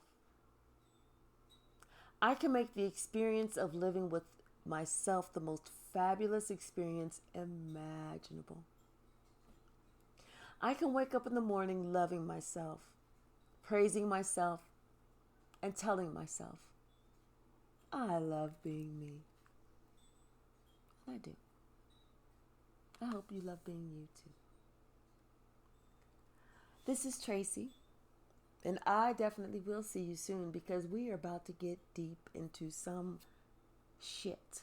I can make the experience of living with myself the most fabulous experience imaginable. I can wake up in the morning loving myself, praising myself, and telling myself, I love being me. I do. I hope you love being you too. This is Tracy, and I definitely will see you soon because we are about to get deep into some shit.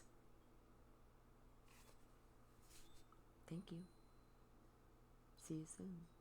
Thank you. See you soon.